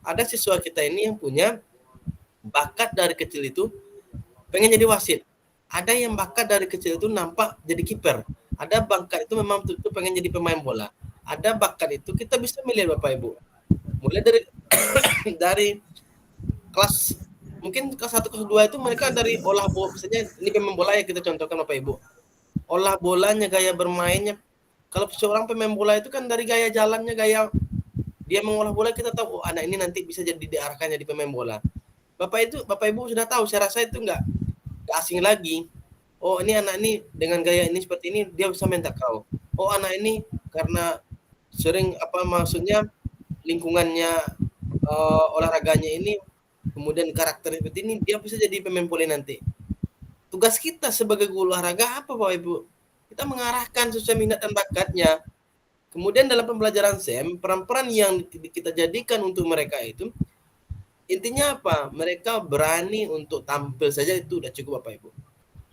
[SPEAKER 1] ada siswa kita ini yang punya bakat dari kecil itu pengen jadi wasit. Ada yang bakat dari kecil itu nampak jadi kiper. Ada bakat itu memang betul pengen jadi pemain bola. Ada bakat itu kita bisa melihat Bapak Ibu. Mulai dari kelas mungkin kelas 1 kelas 2 itu mereka dari olah bola, misalnya ini pemain bola ya kita contohkan Bapak Ibu. Olah bolanya, gaya bermainnya. Kalau seorang pemain bola itu kan dari gaya jalannya, gaya dia mengolah bola, kita tahu anak ini nanti bisa jadi diarahkan jadi pemain bola. Bapak Ibu sudah tahu, saya rasa itu enggak asing lagi. Ini anak ini dengan gaya ini seperti ini dia bisa main takraw. Anak ini karena sering lingkungannya olahraganya ini, kemudian karakter seperti ini, dia bisa jadi pemain bola nanti. Tugas kita sebagai guru olahraga apa Bapak Ibu? Kita mengarahkan sesuai minat dan bakatnya. Kemudian dalam pembelajaran SEM, peran-peran yang kita jadikan untuk mereka itu, intinya apa? Mereka berani untuk tampil saja itu udah cukup Bapak Ibu.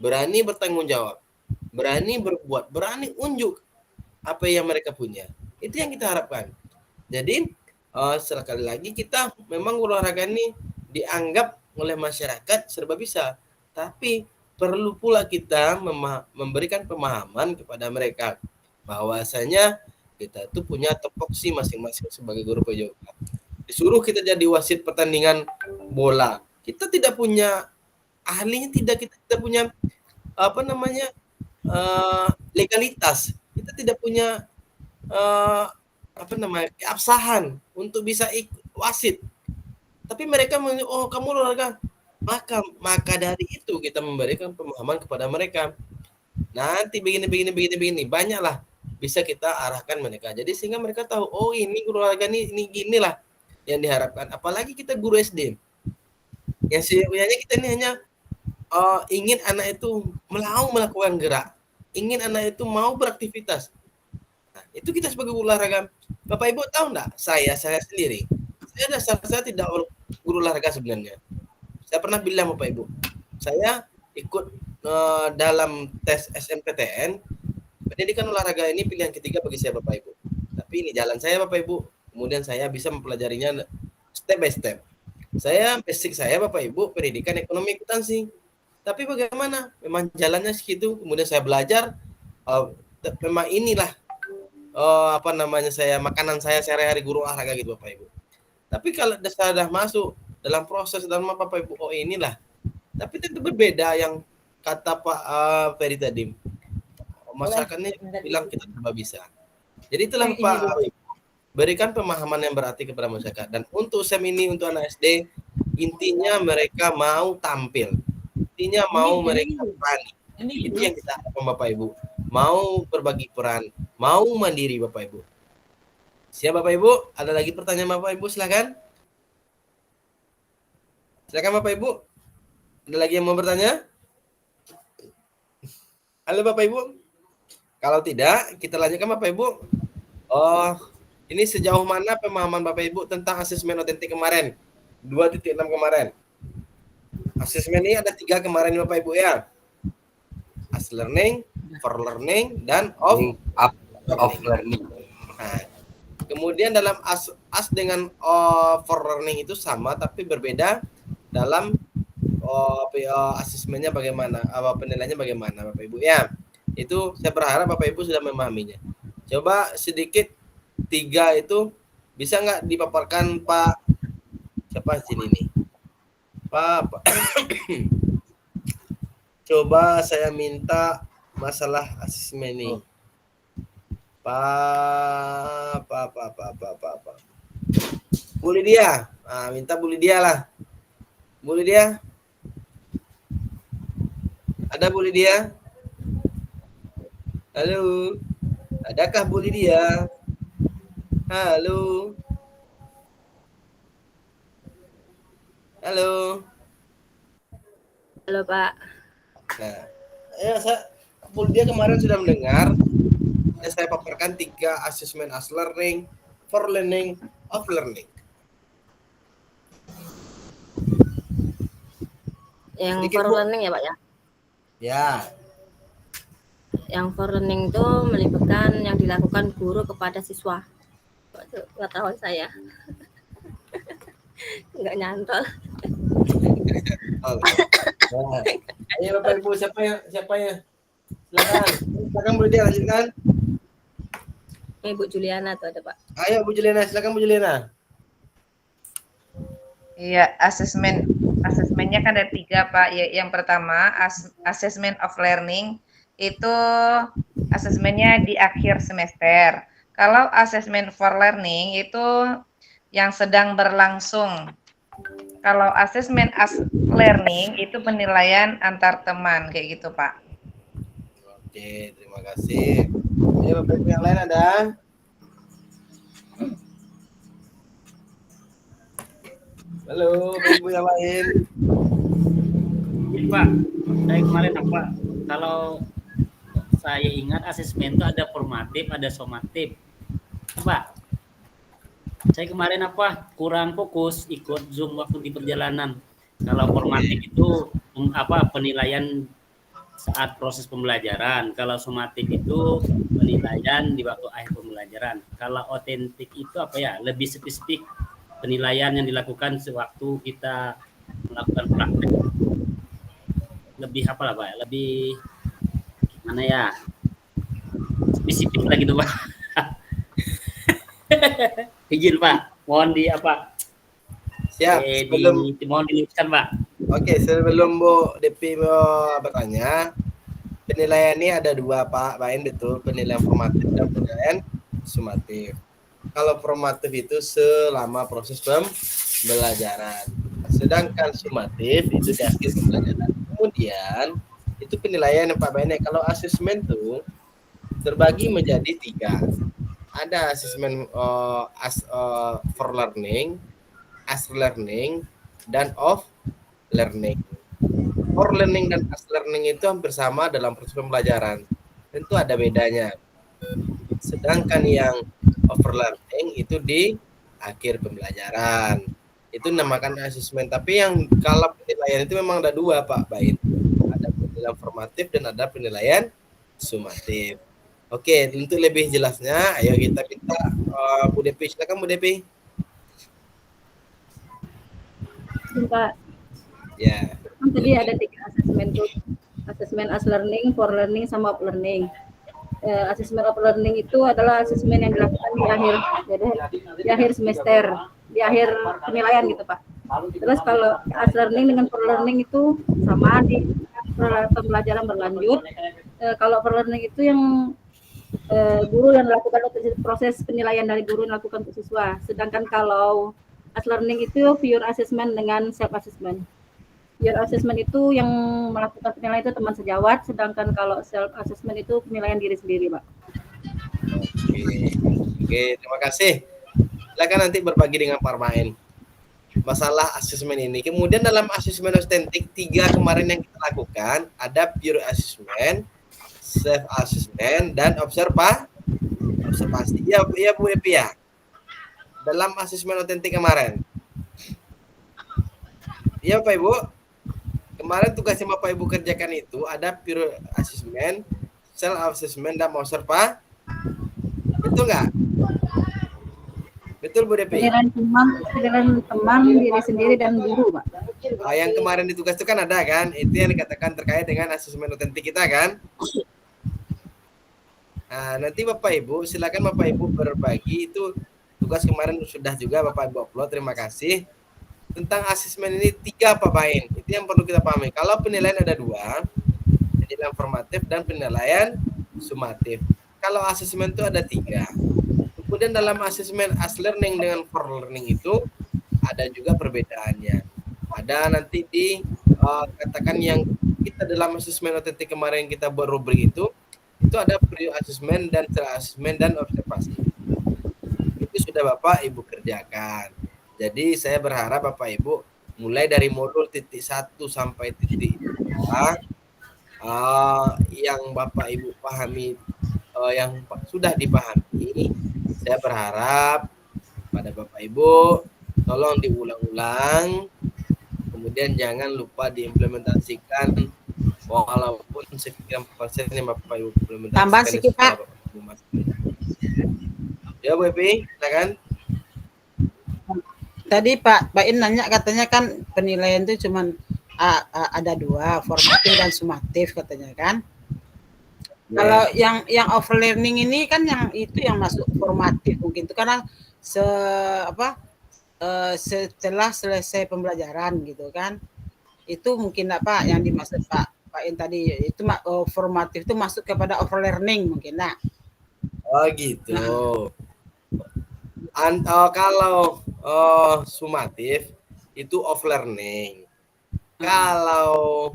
[SPEAKER 1] Berani bertanggung jawab, berani berbuat, berani unjuk apa yang mereka punya. Itu yang kita harapkan. Jadi, sekali lagi kita memang olahraga ini dianggap oleh masyarakat serba bisa. Tapi perlu pula kita memberikan pemahaman kepada mereka bahwasanya kita itu punya tupoksi masing-masing sebagai guru PJOK. Disuruh kita jadi wasit pertandingan bola, kita tidak punya ahlinya, kita tidak punya legalitas, kita tidak punya keabsahan untuk bisa ikut wasit. Tapi mereka kamu olahraga, maka dari itu kita memberikan pemahaman kepada mereka. Nanti begini, banyaklah bisa kita arahkan mereka. Jadi sehingga mereka tahu, ini guru olahraga ini ginilah yang diharapkan. Apalagi kita guru SD. Yang sebenarnya kita ini hanya ingin anak itu mau melakukan gerak, ingin anak itu mau beraktivitas. Nah, itu kita sebagai guru olahraga. Bapak Ibu tahu enggak? Saya sendiri, saya tidak guru olahraga sebenarnya. Saya pernah bilang Bapak Ibu, saya ikut dalam tes SNPTN, pendidikan olahraga ini pilihan ketiga bagi saya Bapak Ibu. Tapi ini jalan saya Bapak Ibu, kemudian saya bisa mempelajarinya step by step. Basic saya Bapak Ibu, pendidikan ekonomi akuntansi. Tapi bagaimana? Memang jalannya segitu, kemudian saya belajar, memang inilah makanan saya sehari-hari guru olahraga gitu Bapak Ibu. Tapi kalau sudah masuk dalam proses dalam Bapak Ibu, inilah. Tapi tentu berbeda yang kata Pak Ferry tadi. Masyarakat ini bilang kita serba bisa. Jadi itulah Pak, berikan pemahaman yang berarti kepada masyarakat. Dan untuk SEM ini untuk anak SD, intinya mereka mau tampil. Intinya mau mereka berani. Itu yang kita harapkan Bapak Ibu. Mau berbagi peran, mau mandiri Bapak Ibu. Siap Bapak Ibu? Ada lagi pertanyaan Bapak Ibu? Silakan. Silakan Bapak Ibu. Ada lagi yang mau bertanya? Halo Bapak Ibu. Kalau tidak, kita lanjutkan Bapak Ibu. Ini sejauh mana pemahaman Bapak Ibu tentang asesmen otentik kemarin? 2.6 kemarin. Asesmen ini ada 3 kemarin Bapak Ibu ya. As learning, for learning, dan of
[SPEAKER 8] learning.
[SPEAKER 1] Nah, kemudian dalam as dengan for learning itu sama tapi berbeda dalam asesmennya bagaimana, penilaiannya bagaimana Bapak Ibu ya. Itu saya berharap Bapak Ibu sudah memahaminya. Coba sedikit 3 itu bisa nggak dipaparkan Pak siapa sini nih? Pak. Coba saya minta masalah asesmen nih. Pak. Bu Lydia. Nah, minta Bu Lydia lah. Bu Lydia? Ada Bu Lydia? Halo. Adakah Bu Lydia? Halo. Halo.
[SPEAKER 10] Halo Pak.
[SPEAKER 1] Nah, ya Bu Lydia kemarin sudah mendengar. Saya paparkan 3 asesmen as learning, for learning, of learning.
[SPEAKER 10] Yang
[SPEAKER 1] Sedikit,
[SPEAKER 10] for
[SPEAKER 1] Bu.
[SPEAKER 10] learning ya Pak ya?
[SPEAKER 1] Ya.
[SPEAKER 10] Yang for learning itu melibatkan yang dilakukan guru kepada siswa. Itu pengetahuan saya. Nggak nyantol.
[SPEAKER 1] Nah, ayo Bapak Ibu, siapa ya? Silakan Bu Lydia lanjutkan.
[SPEAKER 10] Ibu Juliana tuh ada Pak.
[SPEAKER 1] Ayo Bu Juliana, silakan Bu Juliana.
[SPEAKER 9] Iya, asesmennya kan ada 3 Pak. Yang pertama assessment of learning itu asesmennya di akhir semester. Kalau assessment for learning itu yang sedang berlangsung. Kalau assessment as learning itu penilaian antar teman kayak gitu Pak.
[SPEAKER 1] Oke, terima kasih. Ayo Bapak Ibu yang lain ada? Halo, Bapak Ibu yang lain.
[SPEAKER 11] Jadi Pak, saya kemarin apa? Kalau saya ingat asesmen itu ada formatif, ada somatif. Pak, saya kemarin kurang fokus ikut Zoom waktu di perjalanan. Kalau formatif itu penilaian saat proses pembelajaran. Kalau somatif itu penilaian di waktu akhir pembelajaran. Kalau otentik itu lebih spesifik penilaian yang dilakukan sewaktu kita melakukan praktek. Lebih lebih gimana ya? Spesifik lagi tuh Pak. Izin Pak, mohon
[SPEAKER 1] Siap,
[SPEAKER 11] mohon diluruskan Pak.
[SPEAKER 1] Oke, sebelum Bu Depi mau bertanya, penilaian ini ada 2 Pak, Bain betul, penilaian formatif dan penilaian sumatif. Kalau formatif itu selama proses pembelajaran, sedangkan sumatif itu di akhir pembelajaran. Kemudian itu penilaian Pak Bain. Kalau asesmen itu terbagi menjadi 3. Ada asesmen for learning, as learning, dan of learning. For learning dan as learning itu hampir sama dalam proses pembelajaran. Tentu ada bedanya. Sedangkan yang over learning itu di akhir pembelajaran. Itu namakan asesmen. Tapi yang kalau penilaian itu memang ada 2 Pak Bain. Ada penilaian formatif dan ada penilaian sumatif. Oke, untuk lebih jelasnya, ayo kita minta Bu Depi. Silakan Bu Depi.
[SPEAKER 6] Pak.
[SPEAKER 1] Ya.
[SPEAKER 6] Kan tadi ada 3 asesmen tuh. Asesmen as learning, for learning, sama of learning. Asesmen of learning itu adalah asesmen yang dilakukan di akhir semester, di akhir penilaian gitu Pak. Terus kalau as learning dengan for learning itu sama di pembelajaran berlanjut. Kalau for learning itu yang guru yang melakukan proses penilaian dari guru yang melakukan untuk siswa. Sedangkan kalau as learning itu pure assessment dengan self assessment. Pure assessment itu yang melakukan penilaian itu teman sejawat, sedangkan kalau self assessment itu penilaian diri sendiri, Pak.
[SPEAKER 1] Oke, terima kasih. Silakan nanti berbagi dengan Pak Main masalah asesmen ini. Kemudian dalam asesmen otentik 3 kemarin yang kita lakukan ada pure assessment, self assessment, dan observasi. Ya Bu Epi ya. dalam asesmen otentik kemarin. Iya Bapak Ibu, kemarin tugas yang Bapak Ibu kerjakan itu ada peer assessment, self assessment, dan observa. Betul nggak? Betul Bu Depi?
[SPEAKER 6] Penilaian teman, diri sendiri dan guru, Pak.
[SPEAKER 1] Oh, yang kemarin di tugas itu kan ada kan? Itu yang dikatakan terkait dengan asesmen otentik kita kan? Nah, nanti Bapak Ibu silakan Bapak Ibu berbagi itu tugas kemarin sudah juga Bapak Ibu upload. Terima kasih. Tentang asesmen ini 3 Pak Bain. Itu yang perlu kita pahami. Kalau penilaian ada 2, penilaian formatif dan penilaian sumatif. Kalau asesmen itu ada 3. Kemudian dalam asesmen as learning dengan for learning itu ada juga perbedaannya. Ada nanti di katakan yang kita dalam asesmen otentik kemarin kita buat rubrik itu ada pre-assessment dan self-assessment dan observasi. Itu sudah Bapak Ibu kerjakan. Jadi saya berharap Bapak Ibu mulai dari modul titik 1 sampai titik 2 yang Bapak Ibu pahami, yang sudah dipahami, saya berharap pada Bapak Ibu tolong diulang-ulang, kemudian jangan lupa diimplementasikan walaupun sekian persen yang Bapak Ibu implementasikan.
[SPEAKER 4] Tambahan sedikit Pak.
[SPEAKER 1] Ya Bu Epi, silakan.
[SPEAKER 4] Tadi Pak In nanya katanya kan penilaian itu cuman ada 2, formatif dan sumatif katanya kan. Kalau yang overlearning ini kan yang itu yang masuk formatif mungkin itu karena setelah selesai pembelajaran gitu kan. Itu mungkin apa yang dimaksud Pak In tadi itu formatif itu masuk kepada overlearning mungkin. Nah.
[SPEAKER 1] Oh gitu. Kalau sumatif itu off learning. Kalau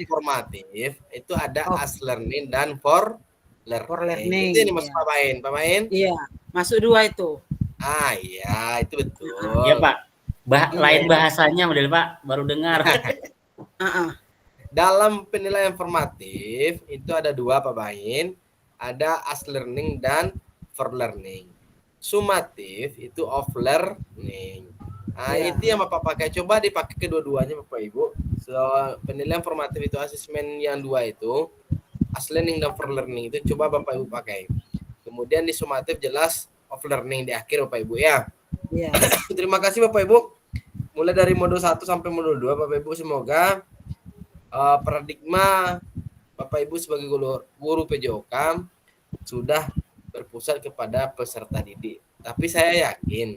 [SPEAKER 1] formatif itu ada as learning dan for learning. Itu yang dimaksud Pak Main. Pak Main?
[SPEAKER 4] Iya, masuk 2 itu.
[SPEAKER 1] Iya, itu betul.
[SPEAKER 11] Iya Pak. Lain bahasanya model Pak, baru dengar.
[SPEAKER 1] Dalam penilaian formatif itu ada 2 Pak Main, ada as learning dan for learning. Sumatif itu off learning. Nah, itu yang Bapak pakai. Coba dipakai kedua-duanya Bapak Ibu. So, penilaian formatif itu asesmen yang 2 itu, as learning dan for learning itu coba Bapak Ibu pakai. Kemudian di sumatif jelas off learning di akhir Bapak Ibu ya.
[SPEAKER 4] Iya.
[SPEAKER 1] Terima kasih Bapak Ibu. Mulai dari modul 1 sampai modul 2 Bapak Ibu semoga paradigma Bapak Ibu sebagai guru PJOK sudah berpusat kepada peserta didik. Tapi saya yakin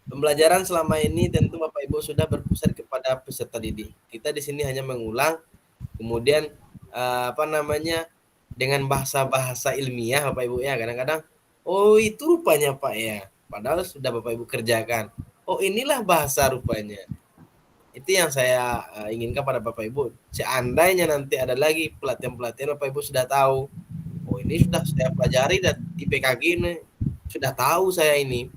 [SPEAKER 1] pembelajaran selama ini tentu Bapak Ibu sudah berpusat kepada peserta didik. Kita di sini hanya mengulang, kemudian dengan bahasa-bahasa ilmiah Bapak Ibu ya. Kadang-kadang, oh itu rupanya Pak ya. Padahal sudah Bapak Ibu kerjakan. Oh inilah bahasa rupanya. Itu yang saya inginkan pada Bapak Ibu. Seandainya nanti ada lagi pelatihan-pelatihan Bapak Ibu sudah tahu. Oh ini sudah saya pelajari dan di PKG ini sudah tahu saya ini.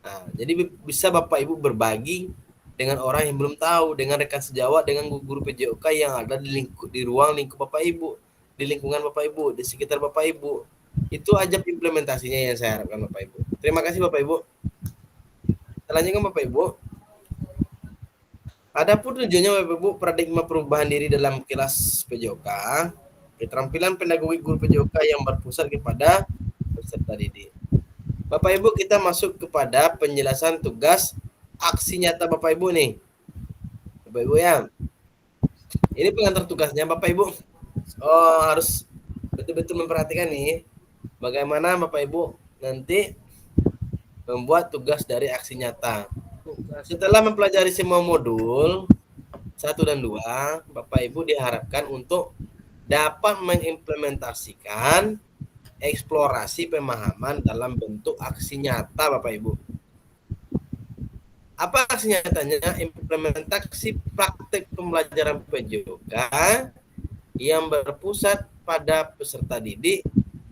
[SPEAKER 1] Nah, jadi bisa Bapak Ibu berbagi dengan orang yang belum tahu, dengan rekan sejawat, dengan guru PJOK yang ada di ruang lingkup Bapak Ibu, di lingkungan Bapak Ibu, di sekitar Bapak Ibu. Itu aja implementasinya yang saya harapkan Bapak Ibu. Terima kasih Bapak Ibu. Selanjutnya Bapak Ibu. Adapun tujuannya Bapak Ibu paradigma perubahan diri dalam kelas PJOK, keterampilan pedagogik guru PJOK yang berpusat kepada peserta didik. Bapak Ibu kita masuk kepada penjelasan tugas aksi nyata Bapak Ibu nih. Bapak Ibu ya. Ini pengantar tugasnya Bapak Ibu. Harus betul-betul memperhatikan nih bagaimana Bapak Ibu nanti membuat tugas dari aksi nyata. Setelah mempelajari semua modul 1 dan 2, Bapak Ibu diharapkan untuk dapat mengimplementasikan eksplorasi pemahaman dalam bentuk aksi nyata Bapak Ibu. Apa aksi nyatanya? Implementasi praktek pembelajaran PJOK yang berpusat pada peserta didik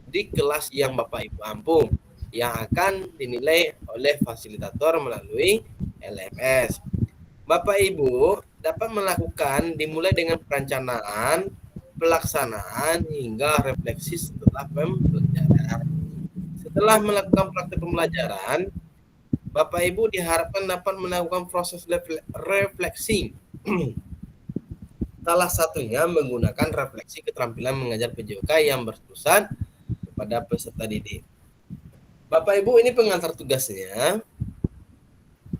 [SPEAKER 1] di kelas yang Bapak Ibu mampu, yang akan dinilai oleh fasilitator melalui LMS. Bapak Ibu dapat melakukan dimulai dengan perencanaan, pelaksanaan hingga refleksi setelah pembelajaran. Setelah melakukan praktek pembelajaran, Bapak Ibu diharapkan dapat melakukan proses refleksi. Salah satunya menggunakan refleksi keterampilan mengajar PJOK yang berpusat kepada peserta didik. Bapak Ibu, ini pengantar tugasnya.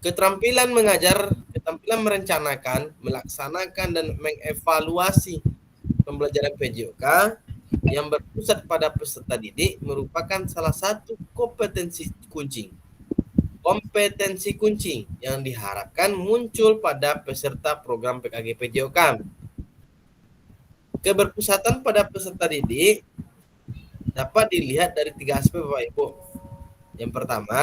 [SPEAKER 1] Keterampilan mengajar, keterampilan merencanakan, melaksanakan, dan mengevaluasi pembelajaran PJOK yang berpusat pada peserta didik merupakan salah satu kompetensi kunci. Kompetensi kunci yang diharapkan muncul pada peserta program PKG PJOK. Keberpusatan pada peserta didik dapat dilihat dari 3 aspek, Bapak Ibu. Yang pertama,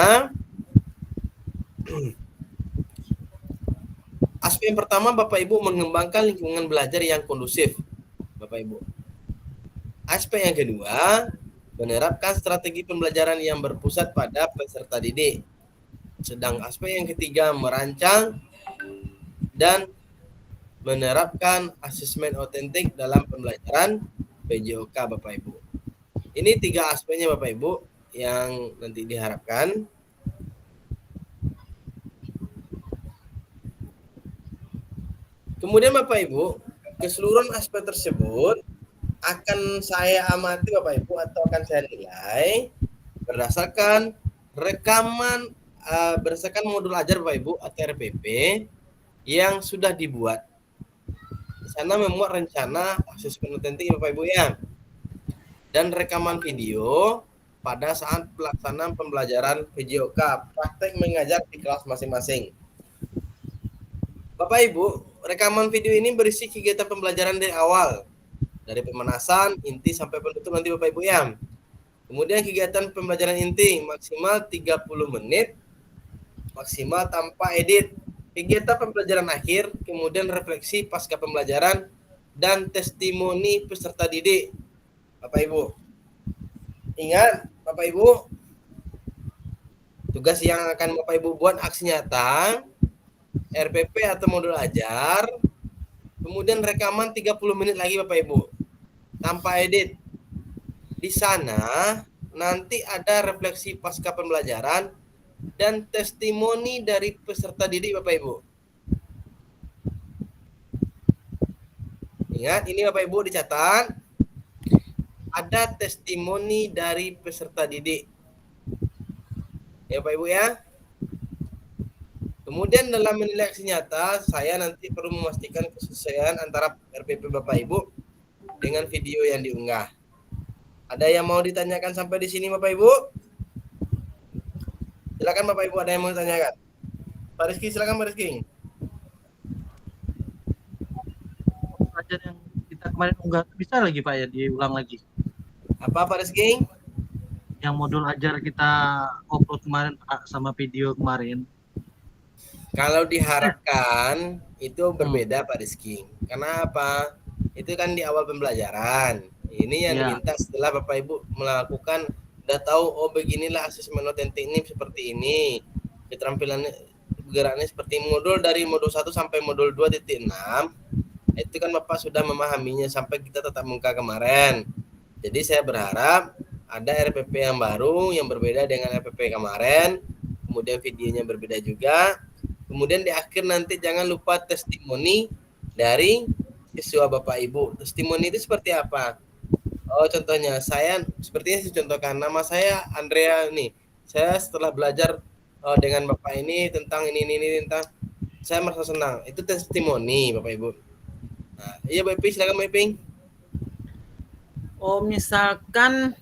[SPEAKER 1] aspek yang pertama, Bapak Ibu, mengembangkan lingkungan belajar yang kondusif, Bapak Ibu. Aspek yang kedua, menerapkan strategi pembelajaran yang berpusat pada peserta didik. Sedang aspek yang ketiga, merancang dan menerapkan asesmen otentik dalam pembelajaran PJOK, Bapak Ibu. Ini 3 aspeknya, Bapak Ibu, yang nanti diharapkan. Kemudian Bapak Ibu, keseluruhan aspek tersebut akan saya amati, Bapak Ibu, atau akan saya nilai berdasarkan rekaman, berdasarkan modul ajar, Bapak Ibu, atau RPP yang sudah dibuat. Di sana memuat rencana asesmen otentik, Bapak Ibu, ya, dan rekaman video pada saat pelaksanaan pembelajaran PJOK, praktek mengajar di kelas masing-masing. Bapak Ibu, rekaman video ini berisi kegiatan pembelajaran dari awal, dari pemanasan, inti sampai penutup nanti, Bapak Ibu, ya. Kemudian kegiatan pembelajaran inti maksimal 30 menit, maksimal tanpa edit. Kegiatan pembelajaran akhir, kemudian refleksi pasca pembelajaran, dan testimoni peserta didik, Bapak Ibu. Ingat, Bapak Ibu, tugas yang akan Bapak Ibu buat aksi nyata, RPP atau modul ajar, kemudian rekaman 30 menit lagi, Bapak Ibu, tanpa edit. Di sana nanti ada refleksi pasca pembelajaran dan testimoni dari peserta didik, Bapak Ibu. Ingat, ini Bapak Ibu dicatat. Ada testimoni dari peserta didik. Ya Bapak Ibu, ya. Kemudian dalam menilai aksi nyata, saya nanti perlu memastikan kesesuaian antara RPP Bapak Ibu dengan video yang diunggah. Ada yang mau ditanyakan sampai di sini, Bapak Ibu? Silakan Bapak Ibu, ada yang mau ditanyakan? Pak Rizky, silakan Pak Rizky.
[SPEAKER 7] Ajar yang kita kemarin unggah bisa lagi Pak ya diulang lagi.
[SPEAKER 1] Apa Pak Rizky?
[SPEAKER 7] Yang modul ajar kita upload kemarin Pak, sama video kemarin.
[SPEAKER 1] Kalau diharapkan itu berbeda Pak Rizky. Karena apa? Itu kan di awal pembelajaran. Ini yang diminta setelah Bapak Ibu melakukan, udah tahu, oh beginilah asesmen otentik ini seperti ini. Keterampilannya, geraknya seperti modul dari modul 1 sampai modul 2.6. Itu kan Bapak sudah memahaminya sampai kita tatap muka kemarin. Jadi saya berharap ada RPP yang baru yang berbeda dengan RPP kemarin. Kemudian videonya berbeda juga. Kemudian di akhir nanti jangan lupa testimoni dari siswa Bapak Ibu. Testimoni itu seperti apa? Oh, contohnya saya sepertinya saya contohkan, nama saya Andrea nih. Saya setelah belajar dengan Bapak ini tentang ini tentang, saya merasa senang. Itu testimoni Bapak Ibu. Nah, iya Mbak Iping, silakan Mbak Iping.
[SPEAKER 4] Oh, misalkan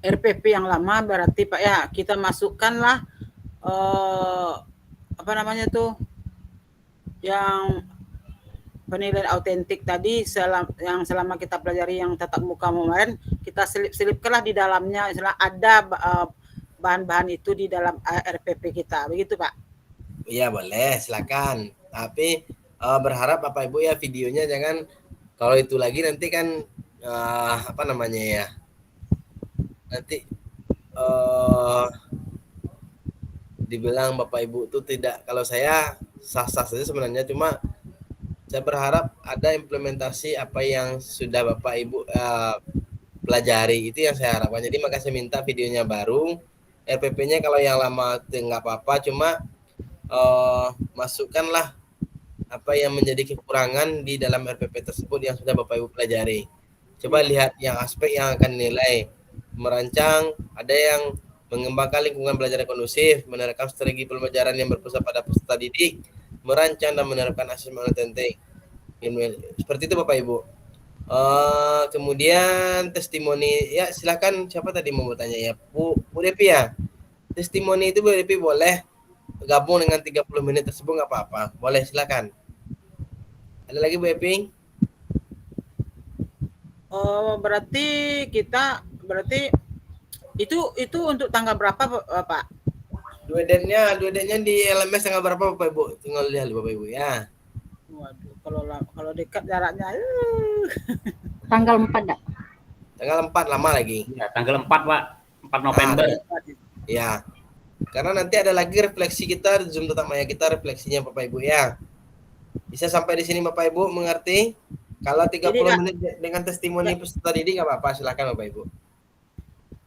[SPEAKER 4] RPP yang lama berarti Pak ya, kita masukkanlah apa namanya tuh, yang penilaian autentik tadi yang selama kita pelajari yang tatap muka kemarin, kita selip-selipkanlah di dalamnya, misalnya ada bahan-bahan itu di dalam RPP kita, begitu Pak?
[SPEAKER 1] Iya boleh, silakan. Tapi berharap Bapak Ibu ya videonya jangan, kalau itu lagi nanti kan apa namanya ya, nanti dibilang Bapak Ibu itu tidak, kalau saya sah-sah saja sebenarnya, cuma saya berharap ada implementasi apa yang sudah Bapak Ibu pelajari. Itu yang saya harapkan. Jadi maka saya minta videonya baru, RPP-nya kalau yang lama itu nggak apa-apa, cuma masukkanlah apa yang menjadi kekurangan di dalam RPP tersebut yang sudah Bapak Ibu pelajari. Coba lihat yang aspek yang akan nilai. Merancang, ada yang mengembangkan lingkungan belajar yang kondusif, menerapkan strategi pembelajaran yang berpusat pada peserta didik, merancang dan menerapkan asesmen autentik. Seperti itu Bapak Ibu. Kemudian testimoni, ya silakan, siapa tadi mau bertanya ya, Bu Depi ya. Testimoni itu Bu Depi boleh gabung dengan 30 menit tersebut nggak apa-apa, boleh silakan. Ada lagi Bu Depi?
[SPEAKER 4] Berarti itu untuk tanggal berapa Pak?
[SPEAKER 1] Due date-nya di LMS tanggal berapa Bapak Ibu? Tinggal lihat Bapak Ibu ya.
[SPEAKER 4] Waduh, kalau dekat jaraknya.
[SPEAKER 6] Tanggal 4 dak?
[SPEAKER 1] Tanggal 4 lama lagi.
[SPEAKER 11] Ya, tanggal 4 Pak, 4 November.
[SPEAKER 1] Ya. Karena nanti ada lagi refleksi kita, Zoom tetap maya kita refleksinya Bapak Ibu ya. Bisa sampai di sini Bapak Ibu mengerti? Kalau 30 menit dengan testimoni peserta didik nggak apa-apa, silakan Bapak Ibu.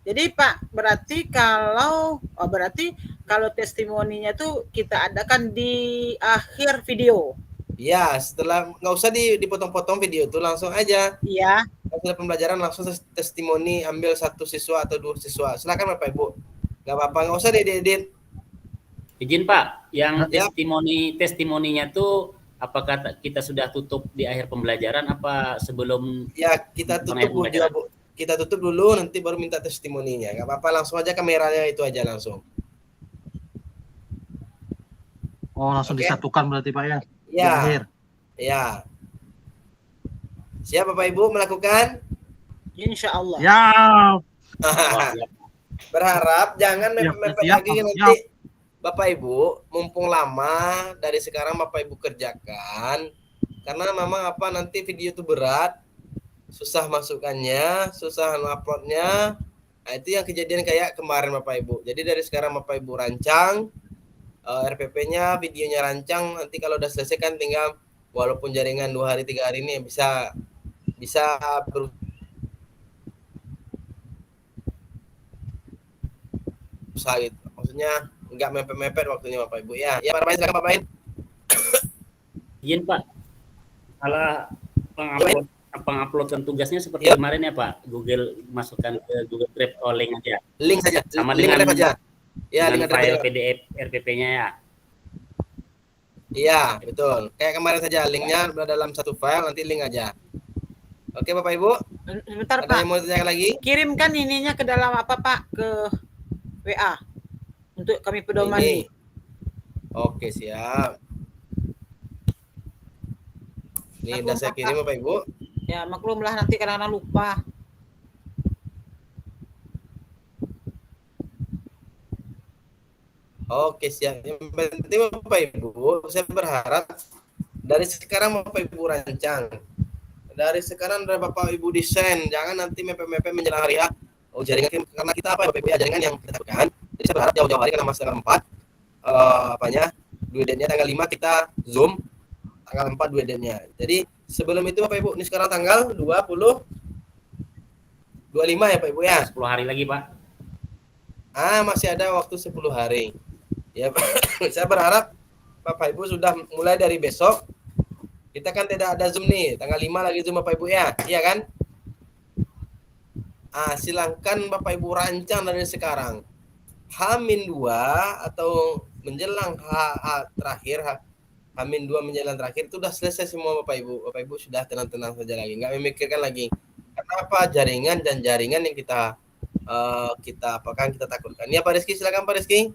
[SPEAKER 4] Jadi Pak, berarti kalau testimoninya tuh kita adakan di akhir video.
[SPEAKER 1] Iya, setelah nggak usah dipotong-potong video itu, langsung aja.
[SPEAKER 4] Iya.
[SPEAKER 1] Setelah pembelajaran langsung testimoni, ambil 1 siswa atau 2 siswa. Silakan Bapak Ibu. Nggak apa-apa, nggak usah diedit.
[SPEAKER 11] Izin Pak, yang testimoninya tuh apakah kita sudah tutup di akhir pembelajaran apa sebelum?
[SPEAKER 1] Ya, kita tutup dulu, Bu. Kita tutup dulu, nanti baru minta testimoninya. Nggak apa-apa, langsung aja kameranya itu aja langsung.
[SPEAKER 7] Oh, langsung disatukan berarti Pak ya?
[SPEAKER 1] Ya. Ya. Siap Bapak Ibu melakukan?
[SPEAKER 4] Insya Allah.
[SPEAKER 7] Ya.
[SPEAKER 1] Berharap jangan mepet-mepet lagi nanti. Bapak Ibu, mumpung lama, dari sekarang Bapak Ibu kerjakan. Karena memang nanti video itu berat, susah masukannya, susah uploadnya. Nah, itu yang kejadian kayak kemarin Bapak Ibu. Jadi dari sekarang Bapak Ibu rancang RPP-nya, videonya rancang. Nanti kalau udah selesai kan tinggal, walaupun jaringan 2 hari 3 hari ini bisa berusaha gitu. Maksudnya nggak mepet-mepet waktunya Bapak Ibu ya. Ya Pak Main, silakan Pak Main.
[SPEAKER 11] Izin Pak, kalau penguploadan tugasnya seperti kemarin ya Pak, Google masukkan ke Google Drive link aja.
[SPEAKER 1] Link saja.
[SPEAKER 11] Sama
[SPEAKER 1] link
[SPEAKER 11] dengan
[SPEAKER 1] aja. Ya,
[SPEAKER 11] dengan file PDF RPP-nya ya.
[SPEAKER 1] Iya, betul. Kayak kemarin saja, linknya dalam satu file, nanti link aja. Oke Bapak Ibu.
[SPEAKER 4] Bentar
[SPEAKER 1] Ada
[SPEAKER 4] Pak.
[SPEAKER 1] yang mau tanya lagi?
[SPEAKER 4] Kirimkan ininya ke dalam apa Pak? Ke WA. Untuk kami pedoman ini.
[SPEAKER 1] Oke, siap. Ini udah saya kirim Bapak Ibu.
[SPEAKER 4] Ya, maklumlah nanti kadang-kadang lupa.
[SPEAKER 1] Oke, siap. Yang penting Bapak Ibu, saya berharap dari sekarang Bapak Ibu rancang. Dari sekarang dari Bapak Ibu desain, jangan nanti mepet-mepet menjelang hari H. Oh, jaringan karena kita Bapak Ibu jaringan yang kita lakukan. Jadi saya berharap jauh-jauh hari karena masih tanggal 4 due date-nya tanggal 5 kita Zoom, tanggal 4 due date-nya. Jadi sebelum itu Bapak Ibu, ini sekarang tanggal 25 ya Pak Ibu ya.
[SPEAKER 11] 10 hari lagi Pak.
[SPEAKER 1] Masih ada waktu 10 hari. Ya, saya berharap Bapak Ibu sudah mulai dari besok. Kita kan tidak ada Zoom nih, tanggal 5 lagi Zoom Bapak Ibu ya, iya kan? Silahkan Bapak Ibu rancang dari sekarang. H-2 atau menjelang terakhir, H-2 menjelang terakhir itu sudah selesai semua Bapak Ibu. Bapak Ibu sudah tenang-tenang saja lagi, nggak memikirkan lagi. Kenapa jaringan yang kita takutkan. Ya Pak Rizky, silakan Pak Rizky.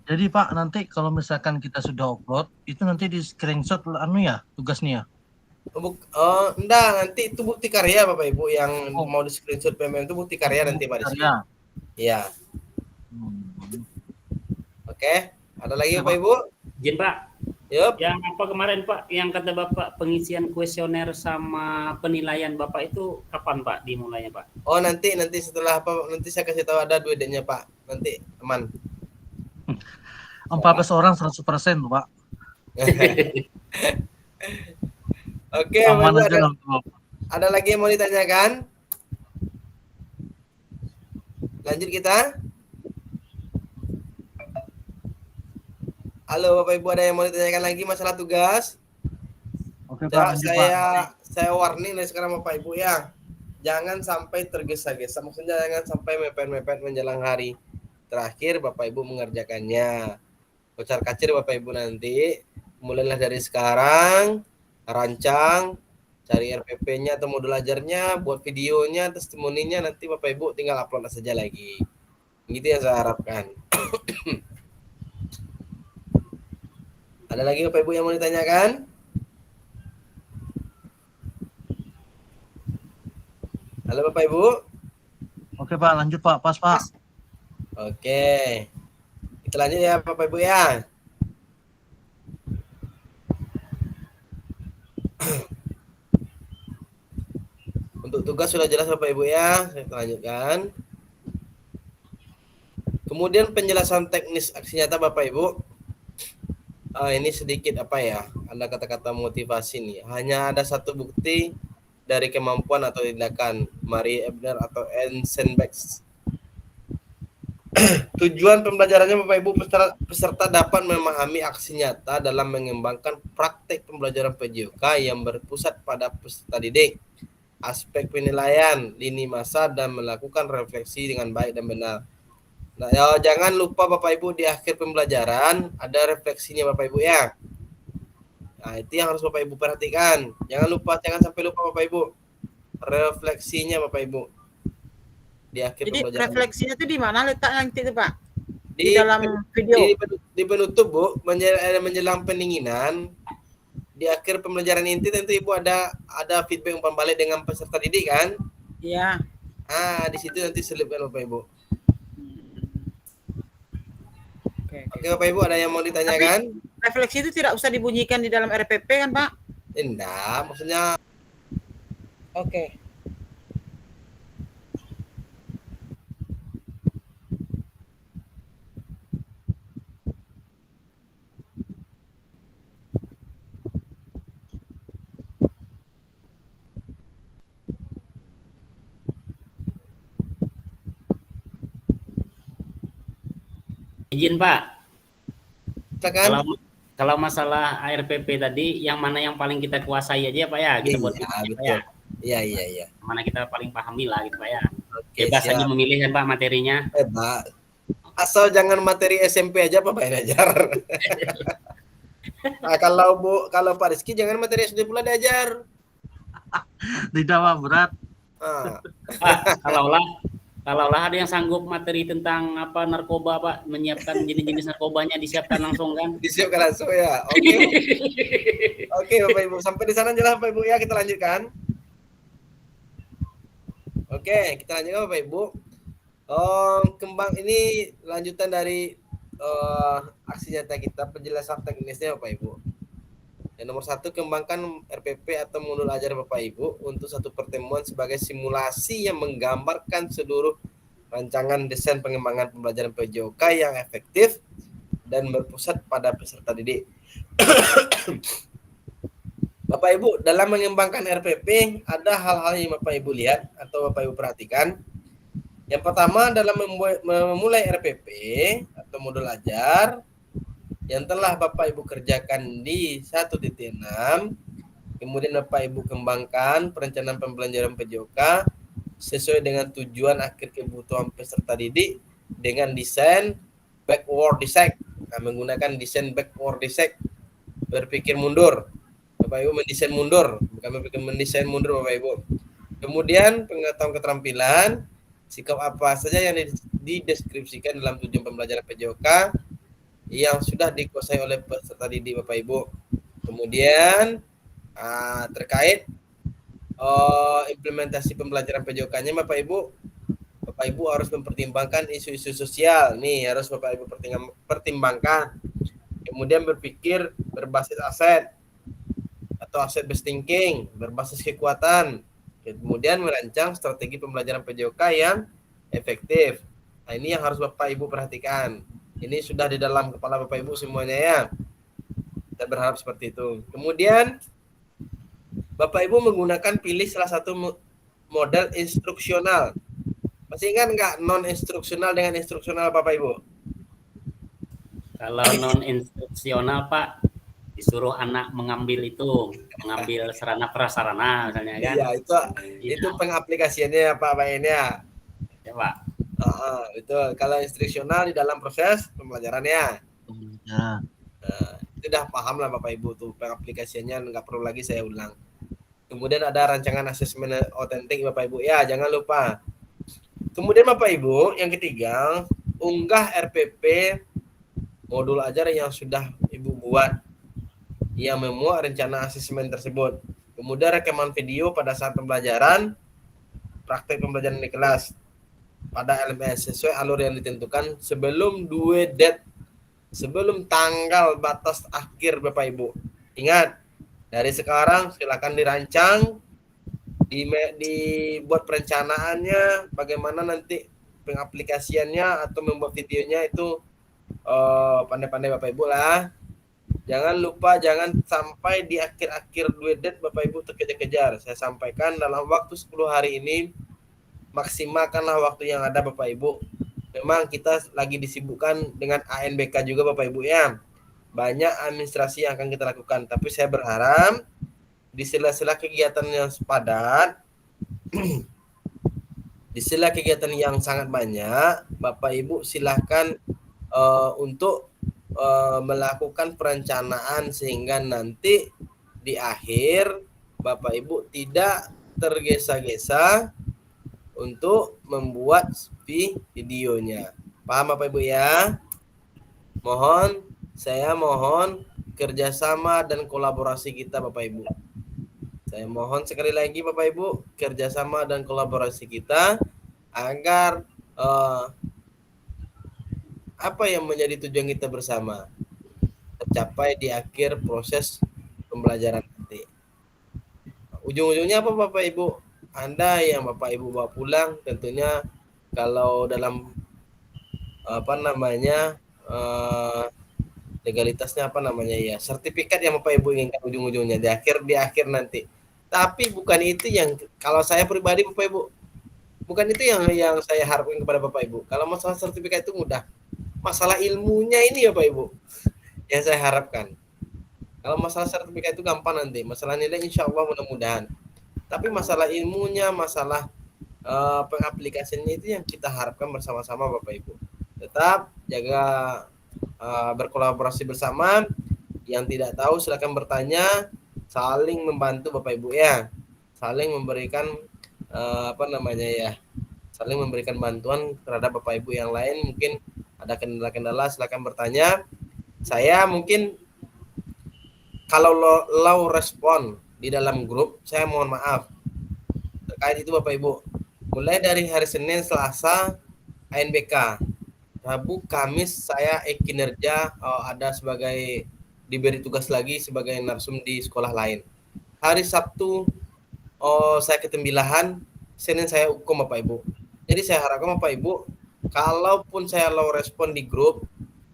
[SPEAKER 7] Jadi Pak, nanti kalau misalkan kita sudah upload, itu nanti di screenshot tugasnya.
[SPEAKER 1] Enggak, nanti itu bukti karya Bapak Ibu yang mau di screenshot PMM itu bukti karya nanti Pak Rizky. Iya. Oke, ada lagi Bapak Ibu?
[SPEAKER 11] Izin Pak.
[SPEAKER 1] Yup.
[SPEAKER 11] Yang apa kemarin Pak, yang kata Bapak pengisian kuesioner sama penilaian Bapak itu kapan Pak dimulainya Pak?
[SPEAKER 1] Oh nanti setelah nanti saya kasih tahu ada due date-nya Pak. Nanti aman.
[SPEAKER 7] 14 orang 100% Pak.
[SPEAKER 1] Oke, ada lagi yang mau ditanyakan? Lanjut kita. Halo Bapak Ibu, ada yang mau ditanyakan lagi masalah tugas?
[SPEAKER 7] Oke Pak,
[SPEAKER 1] Ya,
[SPEAKER 7] lanjut Pak.
[SPEAKER 1] saya warning dari sekarang Bapak Ibu ya. Jangan sampai tergesa-gesa, maksudnya jangan sampai mepet-mepet menjelang hari terakhir Bapak Ibu mengerjakannya. Kocar-kacir Bapak Ibu nanti, mulailah dari sekarang, rancang, cari RPP-nya atau modul ajarnya, buat videonya, testimoninya, nanti Bapak Ibu tinggal upload saja lagi. Gitu yang saya harapkan. Ada lagi Bapak Ibu yang mau ditanyakan? Halo Bapak Ibu.
[SPEAKER 7] Oke Pak, lanjut Pak, pas Pak.
[SPEAKER 1] Oke. Kita lanjut ya Bapak Ibu ya. Untuk tugas sudah jelas Bapak Ibu ya. Saya lanjutkan. Kemudian penjelasan teknis aksi nyata Bapak Ibu. Ini sedikit apa ya? Ada kata-kata motivasi nih. Hanya ada satu bukti dari kemampuan atau tindakan Marie Ebner atau Eisenberg. Tujuan pembelajarannya Bapak Ibu, peserta dapat memahami aksi nyata dalam mengembangkan praktek pembelajaran PJOK yang berpusat pada peserta didik, aspek penilaian, lini masa, dan melakukan refleksi dengan baik dan benar. Nah, ya, jangan lupa Bapak Ibu di akhir pembelajaran ada refleksinya Bapak Ibu ya. Nah, itu yang harus Bapak Ibu perhatikan. Jangan sampai lupa Bapak Ibu. Refleksinya Bapak Ibu. Di akhir
[SPEAKER 4] Jadi
[SPEAKER 1] pembelajaran.
[SPEAKER 4] refleksinya itu di mana letaknya nanti itu Pak?
[SPEAKER 1] Di
[SPEAKER 4] dalam video.
[SPEAKER 1] Di penutup Bu, menjelang pendinginan. Di akhir pembelajaran inti tentu Ibu ada feedback umpan balik dengan peserta didik kan?
[SPEAKER 4] Iya.
[SPEAKER 1] Di situ nanti selipkan Bapak Ibu. Oke Bapak Ibu, ada yang mau ditanyakan?
[SPEAKER 4] Tapi refleksi itu tidak usah dibunyikan di dalam RPP kan Pak?
[SPEAKER 1] Enggak, maksudnya.
[SPEAKER 4] Oke.
[SPEAKER 11] Izin Pak.
[SPEAKER 1] Silakan.
[SPEAKER 11] Kalau masalah ARPP tadi, yang mana yang paling kita kuasai aja Pak ya? Kita buat
[SPEAKER 1] betul.
[SPEAKER 11] Ya.
[SPEAKER 1] Iya.
[SPEAKER 11] Mana kita paling pahami lah gitu Pak ya.
[SPEAKER 1] Oke,
[SPEAKER 11] Bebas
[SPEAKER 1] siap.
[SPEAKER 11] aja memilih kan Pak materinya.
[SPEAKER 1] Pak. Asal jangan materi SMP aja Pak yang ajar. Nah, kalau Pak Rizky jangan materi SD pula diajar.
[SPEAKER 7] Tidak Pak, berat.
[SPEAKER 11] Pak, kalaulah ada yang sanggup materi tentang apa narkoba Pak, menyiapkan jenis-jenis narkobanya disiapkan langsung kan?
[SPEAKER 1] Disiapkan langsung ya. Oke. Oke Bapak Ibu, sampai di sana jelas Bapak Ibu ya, kita lanjutkan. Oke, kita lanjutkan Bapak Ibu. Kembang ini lanjutan dari aksi nyata kita, penjelasan teknisnya Bapak Ibu. Yang nomor 1, kembangkan RPP atau modul ajar Bapak Ibu untuk satu pertemuan sebagai simulasi yang menggambarkan seluruh rancangan desain pengembangan pembelajaran PJOK yang efektif dan berpusat pada peserta didik. Bapak Ibu, dalam mengembangkan RPP ada hal-hal yang Bapak Ibu lihat atau Bapak Ibu perhatikan. Yang pertama dalam memulai RPP atau modul ajar yang telah Bapak Ibu kerjakan di 1.6, kemudian Bapak Ibu kembangkan perencanaan pembelajaran PJOK sesuai dengan tujuan akhir kebutuhan peserta didik dengan desain backward dissect. Menggunakan desain backward dissect, berpikir mundur. Bapak Ibu mendesain mundur, bukan berpikir mendesain mundur Bapak Ibu. Kemudian pengetahuan keterampilan, sikap apa saja yang dideskripsikan dalam tujuan pembelajaran PJOK yang sudah dikuasai oleh peserta didik Bapak Ibu. Kemudian terkait implementasi pembelajaran PJOK-nya Bapak Ibu harus mempertimbangkan isu-isu sosial. Nih harus Bapak Ibu pertimbangkan. Kemudian berpikir berbasis aset atau asset based thinking, berbasis kekuatan. Kemudian merancang strategi pembelajaran PJOK yang efektif. Nah, ini yang harus Bapak Ibu perhatikan. Ini sudah di dalam kepala Bapak Ibu semuanya ya. Kita berharap seperti itu. Kemudian Bapak Ibu menggunakan pilih salah satu model instruksional. Masih ingat nggak non instruksional dengan instruksional Bapak Ibu?
[SPEAKER 11] Kalau non instruksional Pak, disuruh anak mengambil sarana prasarana misalnya kan.
[SPEAKER 1] Iya, itu pengaplikasiannya Pak Bayan ya.
[SPEAKER 11] Ya Pak.
[SPEAKER 1] Itu kalau instruksional di dalam proses pembelajarannya.
[SPEAKER 7] Ya.
[SPEAKER 1] Itu udah paham lah Bapak Ibu tuh pengaplikasiannya, nggak perlu lagi saya ulang. Kemudian ada rancangan asesmen otentik Bapak Ibu ya, jangan lupa. Kemudian Bapak Ibu yang ketiga, unggah RPP modul ajar yang sudah Ibu buat yang memuat rencana asesmen tersebut. Kemudian rekaman video pada saat pembelajaran, praktek pembelajaran di kelas pada LMS sesuai alur yang ditentukan sebelum due date, sebelum tanggal batas akhir Bapak Ibu. Ingat, dari sekarang silakan dirancang, dibuat perencanaannya, bagaimana nanti pengaplikasiannya atau membuat videonya itu pandai-pandai Bapak Ibu lah. Jangan lupa, jangan sampai di akhir-akhir due date Bapak Ibu terkejar-kejar. Saya sampaikan dalam waktu 10 hari ini, maksimalkanlah waktu yang ada Bapak Ibu. Memang kita lagi disibukkan dengan ANBK juga Bapak Ibu ya. Banyak administrasi yang akan kita lakukan. Tapi saya berharap di sela-sela kegiatan yang padat, di sela kegiatan yang sangat banyak, Bapak Ibu silahkan untuk melakukan perencanaan sehingga nanti di akhir Bapak Ibu tidak tergesa-gesa untuk membuat videonya. Paham Bapak Ibu ya? Saya mohon kerjasama dan kolaborasi kita Bapak Ibu. Saya mohon sekali lagi Bapak Ibu kerjasama dan kolaborasi kita agar apa yang menjadi tujuan kita bersama tercapai di akhir proses pembelajaran nanti. Ujung-ujungnya apa Bapak Ibu? Anda yang Bapak Ibu bawa pulang tentunya kalau dalam legalitasnya sertifikat yang Bapak Ibu inginkan ujung-ujungnya di akhir nanti. Tapi bukan itu yang kalau saya pribadi Bapak Ibu, bukan itu yang saya harapkan kepada Bapak Ibu. Kalau masalah sertifikat itu mudah. Masalah ilmunya ini ya Bapak Ibu yang saya harapkan. Kalau masalah sertifikat itu gampang nanti, masalah nilai insya Allah mudah-mudahan. Tapi masalah ilmunya, masalah pengaplikasiannya itu yang kita harapkan bersama-sama Bapak Ibu. Tetap jaga berkolaborasi bersama. Yang tidak tahu silakan bertanya, saling membantu Bapak Ibu ya, saling memberikan saling memberikan bantuan terhadap Bapak Ibu yang lain. Mungkin ada kendala-kendala silakan bertanya. Saya mungkin kalau low respon di dalam grup, saya mohon maaf terkait itu Bapak Ibu. Mulai dari hari Senin, Selasa ANBK, Rabu, Kamis saya kinerja ada sebagai diberi tugas lagi sebagai narsum di sekolah lain. Hari Sabtu saya ketembilahan, Senin saya hukum Bapak Ibu. Jadi saya harapkan Bapak Ibu, kalaupun saya low respon di grup,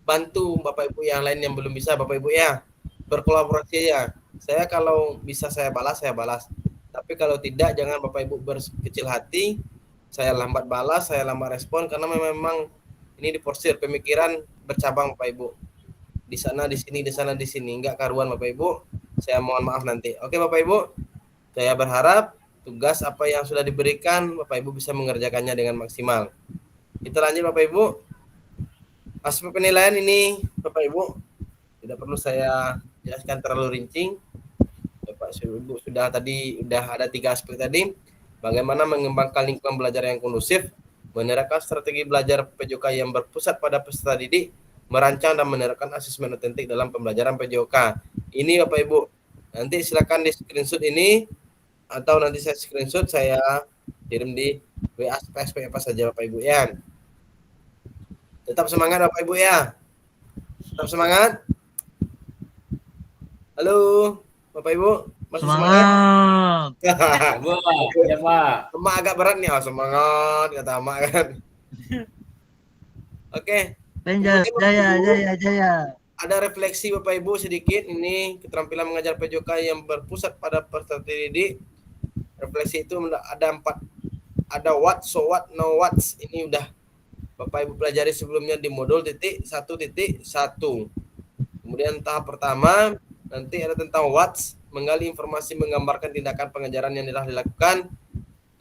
[SPEAKER 1] bantu Bapak Ibu yang lain yang belum bisa Bapak Ibu ya, berkolaborasi ya. Saya kalau bisa saya balas. Tapi kalau tidak jangan Bapak Ibu berkecil hati. Saya lambat balas, saya lambat respon karena memang ini diporsir, pemikiran bercabang Bapak Ibu. Di sana di sini, di sana di sini, enggak karuan Bapak Ibu. Saya mohon maaf nanti. Oke Bapak Ibu. Saya berharap tugas apa yang sudah diberikan Bapak Ibu bisa mengerjakannya dengan maksimal. Kita lanjut Bapak Ibu. Aspek penilaian ini Bapak Ibu tidak perlu saya jelaskan terlalu rinci. Bapak Ibu sudah ada 3 aspek tadi. Bagaimana mengembangkan lingkungan belajar yang kondusif, menerapkan strategi belajar PJOK yang berpusat pada peserta didik, merancang dan menerapkan asesmen otentik dalam pembelajaran PJOK. Ini Bapak Ibu. Nanti silakan di screenshot ini atau nanti saya screenshot, saya kirim di WA aspek apa saja Bapak Ibu ya. Tetap semangat Bapak Ibu ya. Tetap semangat. Halo Bapak Ibu, masih semangat?
[SPEAKER 11] Ya Pak.
[SPEAKER 1] Emak agak berat nih, semangat kata emak kan. Oke. Jaya. Ada refleksi Bapak Ibu sedikit ini keterampilan mengajar PJOK yang berpusat pada peserta didik. Refleksi itu ada ada what, so what, no what's. Ini udah Bapak Ibu pelajari sebelumnya di modul titik 1.1. Kemudian tahap pertama nanti ada tentang what's, menggali informasi menggambarkan tindakan pengajaran yang telah dilakukan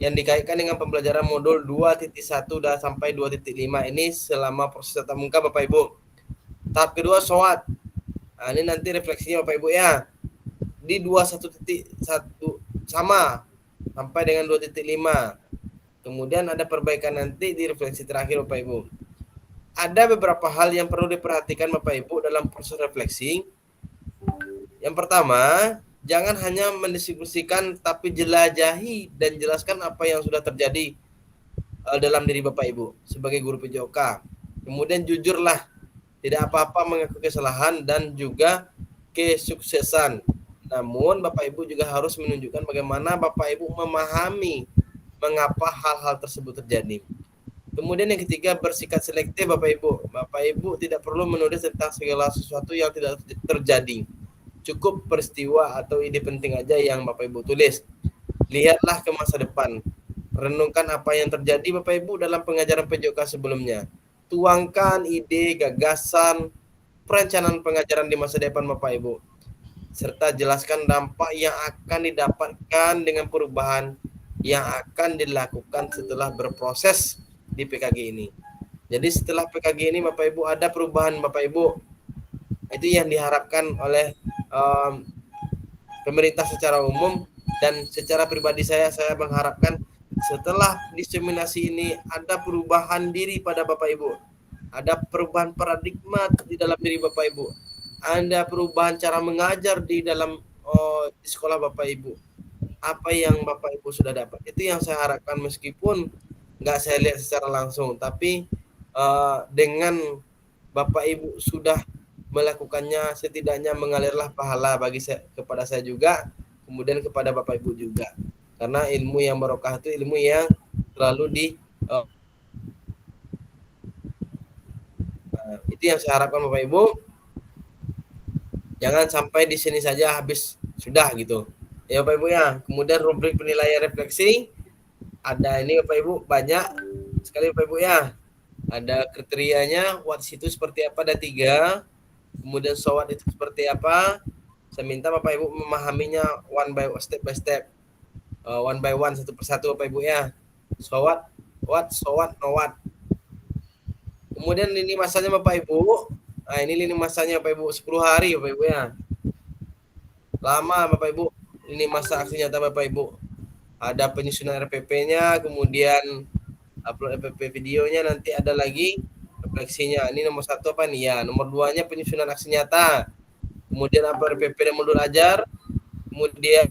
[SPEAKER 1] yang dikaitkan dengan pembelajaran modul 2.1 dan sampai 2.5 ini selama proses tatap muka Bapak Ibu. Tahap kedua so what. Nah, ini nanti refleksinya Bapak Ibu ya. Di 21.1 sama sampai dengan 2.5. Kemudian ada perbaikan nanti di refleksi terakhir Bapak Ibu. Ada beberapa hal yang perlu diperhatikan Bapak Ibu dalam proses refleksi. Yang pertama, jangan hanya mendiskusikan tapi jelajahi dan jelaskan apa yang sudah terjadi dalam diri Bapak Ibu sebagai guru PJOK. Kemudian jujurlah, tidak apa-apa mengaku kesalahan dan juga kesuksesan. Namun Bapak Ibu juga harus menunjukkan bagaimana Bapak Ibu memahami mengapa hal-hal tersebut terjadi. Kemudian yang ketiga, bersikap selektif Bapak Ibu. Bapak Ibu tidak perlu menulis tentang segala sesuatu yang tidak terjadi. Cukup peristiwa atau ide penting aja yang Bapak Ibu tulis. Lihatlah ke masa depan. Renungkan apa yang terjadi Bapak Ibu dalam pengajaran PJOK sebelumnya. Tuangkan ide, gagasan, perencanaan pengajaran di masa depan Bapak Ibu. Serta jelaskan dampak yang akan didapatkan dengan perubahan yang akan dilakukan setelah berproses di PKG ini. Jadi setelah PKG ini Bapak Ibu ada perubahan Bapak Ibu. Itu yang diharapkan oleh pemerintah secara umum dan secara pribadi saya mengharapkan setelah diseminasi ini ada perubahan diri pada Bapak Ibu. Ada perubahan paradigma di dalam diri Bapak Ibu. Ada perubahan cara mengajar di dalam di sekolah Bapak Ibu. Apa yang Bapak Ibu sudah dapat. Itu yang saya harapkan meskipun nggak saya lihat secara langsung. Tapi dengan Bapak Ibu sudah melakukannya, setidaknya mengalirlah pahala bagi saya, kepada saya juga, kemudian kepada Bapak Ibu juga. Karena ilmu yang barokah itu ilmu yang selalu itu yang saya harapkan Bapak Ibu. Jangan sampai di sini saja habis sudah gitu. Ya Bapak Ibu ya. Kemudian rubrik penilaian refleksi. Ada ini Bapak Ibu banyak sekali Bapak Ibu ya. Ada kriterianya, what itu seperti apa, ada 3. Kemudian so what itu seperti apa. Saya minta Bapak Ibu memahaminya step by step. One by one, satu persatu Bapak Ibu ya. So what, so what, no what. Kemudian lini masanya Bapak Ibu. Nah, ini lini masanya Bapak Ibu 10 hari Bapak Ibu ya. Lama Bapak Ibu. Ini masa aksi nyata Bapak Ibu. Ada penyusunan RPP-nya, kemudian upload RPP videonya, nanti ada lagi refleksinya. Ini nomor 1 apa nih ya? Nomor 2-nya penyusunan aksi nyata. Kemudian apa RPP dan modul ajar. Kemudian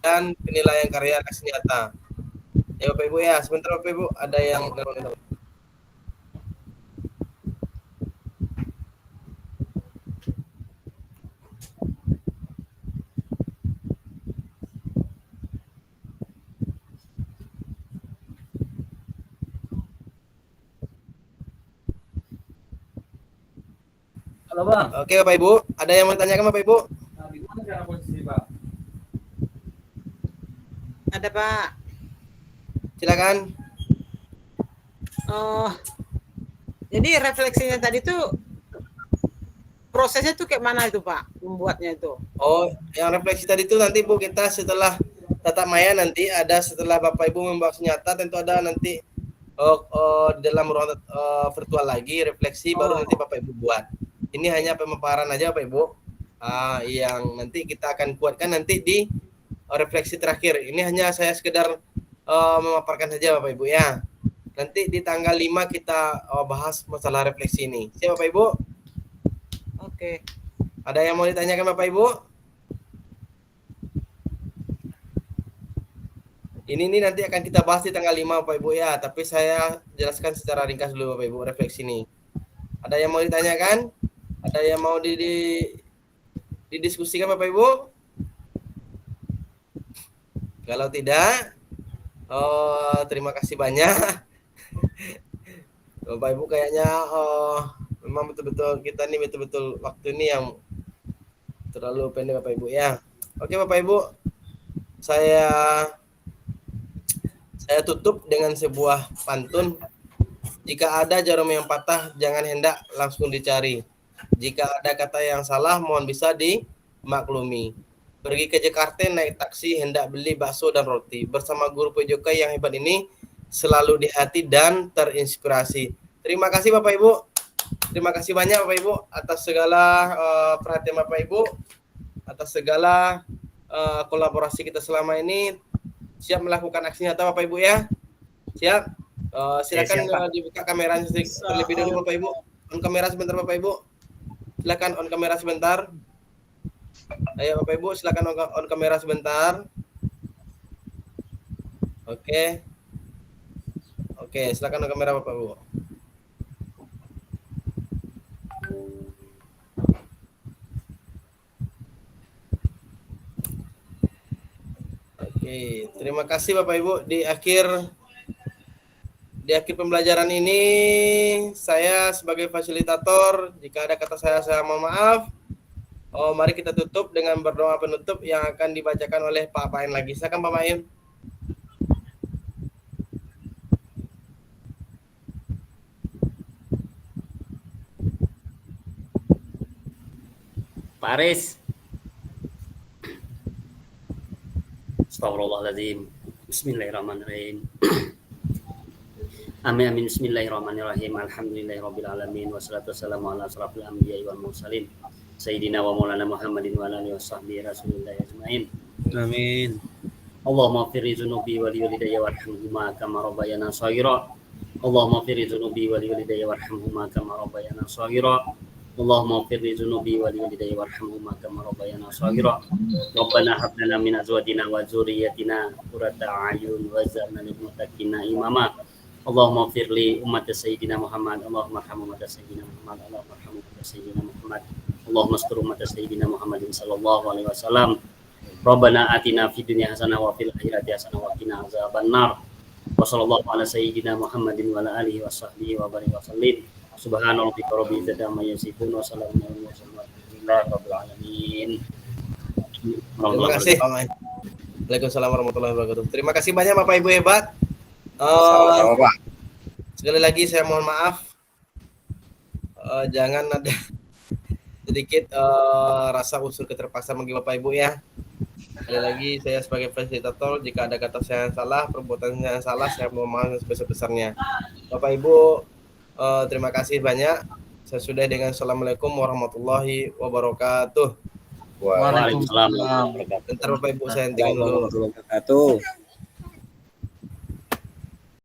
[SPEAKER 1] dan penilaian karya aksi nyata. Ya Bapak Ibu ya, sebentar Bapak Ibu ada yang
[SPEAKER 11] Halo Bang.
[SPEAKER 1] Oke Bapak Ibu, ada yang mau tanyakan Bapak Ibu?
[SPEAKER 11] Nah, di mana cara posisi Pak?
[SPEAKER 4] Ada Pak.
[SPEAKER 1] Silakan.
[SPEAKER 4] Oh, jadi refleksinya tadi tuh prosesnya tuh kayak mana itu Pak membuatnya itu?
[SPEAKER 1] Oh, yang refleksi tadi itu nanti Bu kita setelah tatap maya nanti ada setelah Bapak Ibu membawa nyata tentu ada nanti dalam ruang virtual lagi refleksi baru nanti Bapak Ibu buat. Ini hanya pemaparan aja Bapak Ibu yang nanti kita akan kuatkan nanti di refleksi terakhir. Ini hanya saya sekedar memaparkan saja Bapak Ibu ya. Nanti di tanggal 5 kita bahas masalah refleksi ini. Siap Bapak Ibu?
[SPEAKER 4] Oke.
[SPEAKER 1] Ada yang mau ditanyakan Bapak Ibu? Ini nanti akan kita bahas di tanggal 5 Bapak Ibu ya, tapi saya jelaskan secara ringkas dulu Bapak Ibu refleksi ini. Ada yang mau ditanyakan? Ada yang mau didiskusikan Bapak Ibu? Kalau tidak, terima kasih banyak. Bapak Ibu kayaknya memang betul-betul kita nih betul-betul waktu ini yang terlalu pendek Bapak Ibu ya. Oke Bapak Ibu, saya tutup dengan sebuah pantun. Jika ada jarum yang patah, jangan hendak langsung dicari. Jika ada kata yang salah, mohon bisa dimaklumi. Pergi ke Jakarta naik taksi, hendak beli bakso dan roti. Bersama guru PJOK yang hebat ini, selalu di hati dan terinspirasi. Terima kasih Bapak Ibu. Terima kasih banyak Bapak Ibu atas segala perhatian Bapak Ibu, atas segala kolaborasi kita selama ini. Siap melakukan aksi nyata Bapak Ibu ya? Siap? Silakan dibuka kameranya terlebih dahulu Bapak Ibu. On kamera sebentar Bapak Ibu. Silakan on kamera sebentar. Ayo Bapak Ibu silakan on kamera sebentar. Oke. Oke, silakan on kamera Bapak Ibu. Oke, terima kasih Bapak Ibu. Di akhir pembelajaran ini, saya sebagai fasilitator, jika ada kata saya mohon maaf. Mari kita tutup dengan berdoa penutup yang akan dibacakan oleh Pak Pain lagi. Silakan Pak Pain.
[SPEAKER 2] Pak Aris. Astagfirullahaladzim. Bismillahirrahmanirrahim. Amin amin bismillahirrahmanirrahim. Alhamdulillahirabbil alamin wassalatu wassalamu ala asrofil anbiya'i wal mursalin sayyidina wa maulana Muhammadin wa alihi washabbihi rasulillah ajmain.
[SPEAKER 3] Amin.
[SPEAKER 2] Allahumma firri dzunubi wa liwalidayya warhamhuma kama rabbayana shaghira. Allahumma firri dzunubi wa liwalidayya warhamhuma kama rabbayana shaghira. Allahumma firri dzunubi wa liwalidayya warhamhuma kama rabbayana shaghira. Rabbana hab lana min azwajina wa dzurriyyatina qurrata a'yun waj'alna lil muttaqina imama. Allahumma firli umat Sayyidina Muhammad. Allahumma arham umat Sayyidina Muhammad. Allahumma arham umat Sayyidina Muhammad. Allahumma astur umat Sayyidina Muhammadin sallallahu alaihi wasallam. Rabbana atina fid dunya hasanah wa fil akhirati hasanah wa qina azabannar. Wa sallallahu ala Sayyidina Muhammadin wa ala alihi washabbihi wa barik wa sallim. Subhana rabbika rabbil izzati amma yasifun wa salamun alal mursalin walhamdulillahi rabbil alamin.
[SPEAKER 1] Terima kasih. Waalaikumsalam warahmatullahi wabarakatuh. Terima kasih banyak Bapak Ibu hebat.
[SPEAKER 8] Sama-sama, Pak.
[SPEAKER 1] Sekali lagi saya mohon maaf, jangan ada sedikit rasa unsur keterpaksaan bagi Bapak Ibu ya. Sekali lagi saya sebagai fasilitator, jika ada kata saya yang salah, perbuatan saya yang salah, saya mohon maaf sebesar-besarnya. Bapak Ibu, terima kasih banyak. Saya sudah dengan Assalamualaikum warahmatullahi wabarakatuh.
[SPEAKER 2] Waalaikumsalam warahmatullahi wabarakatuh.
[SPEAKER 1] Bentar Bapak Ibu saya hentikan dulu.
[SPEAKER 3] Warahmatullahi wabarakatuh.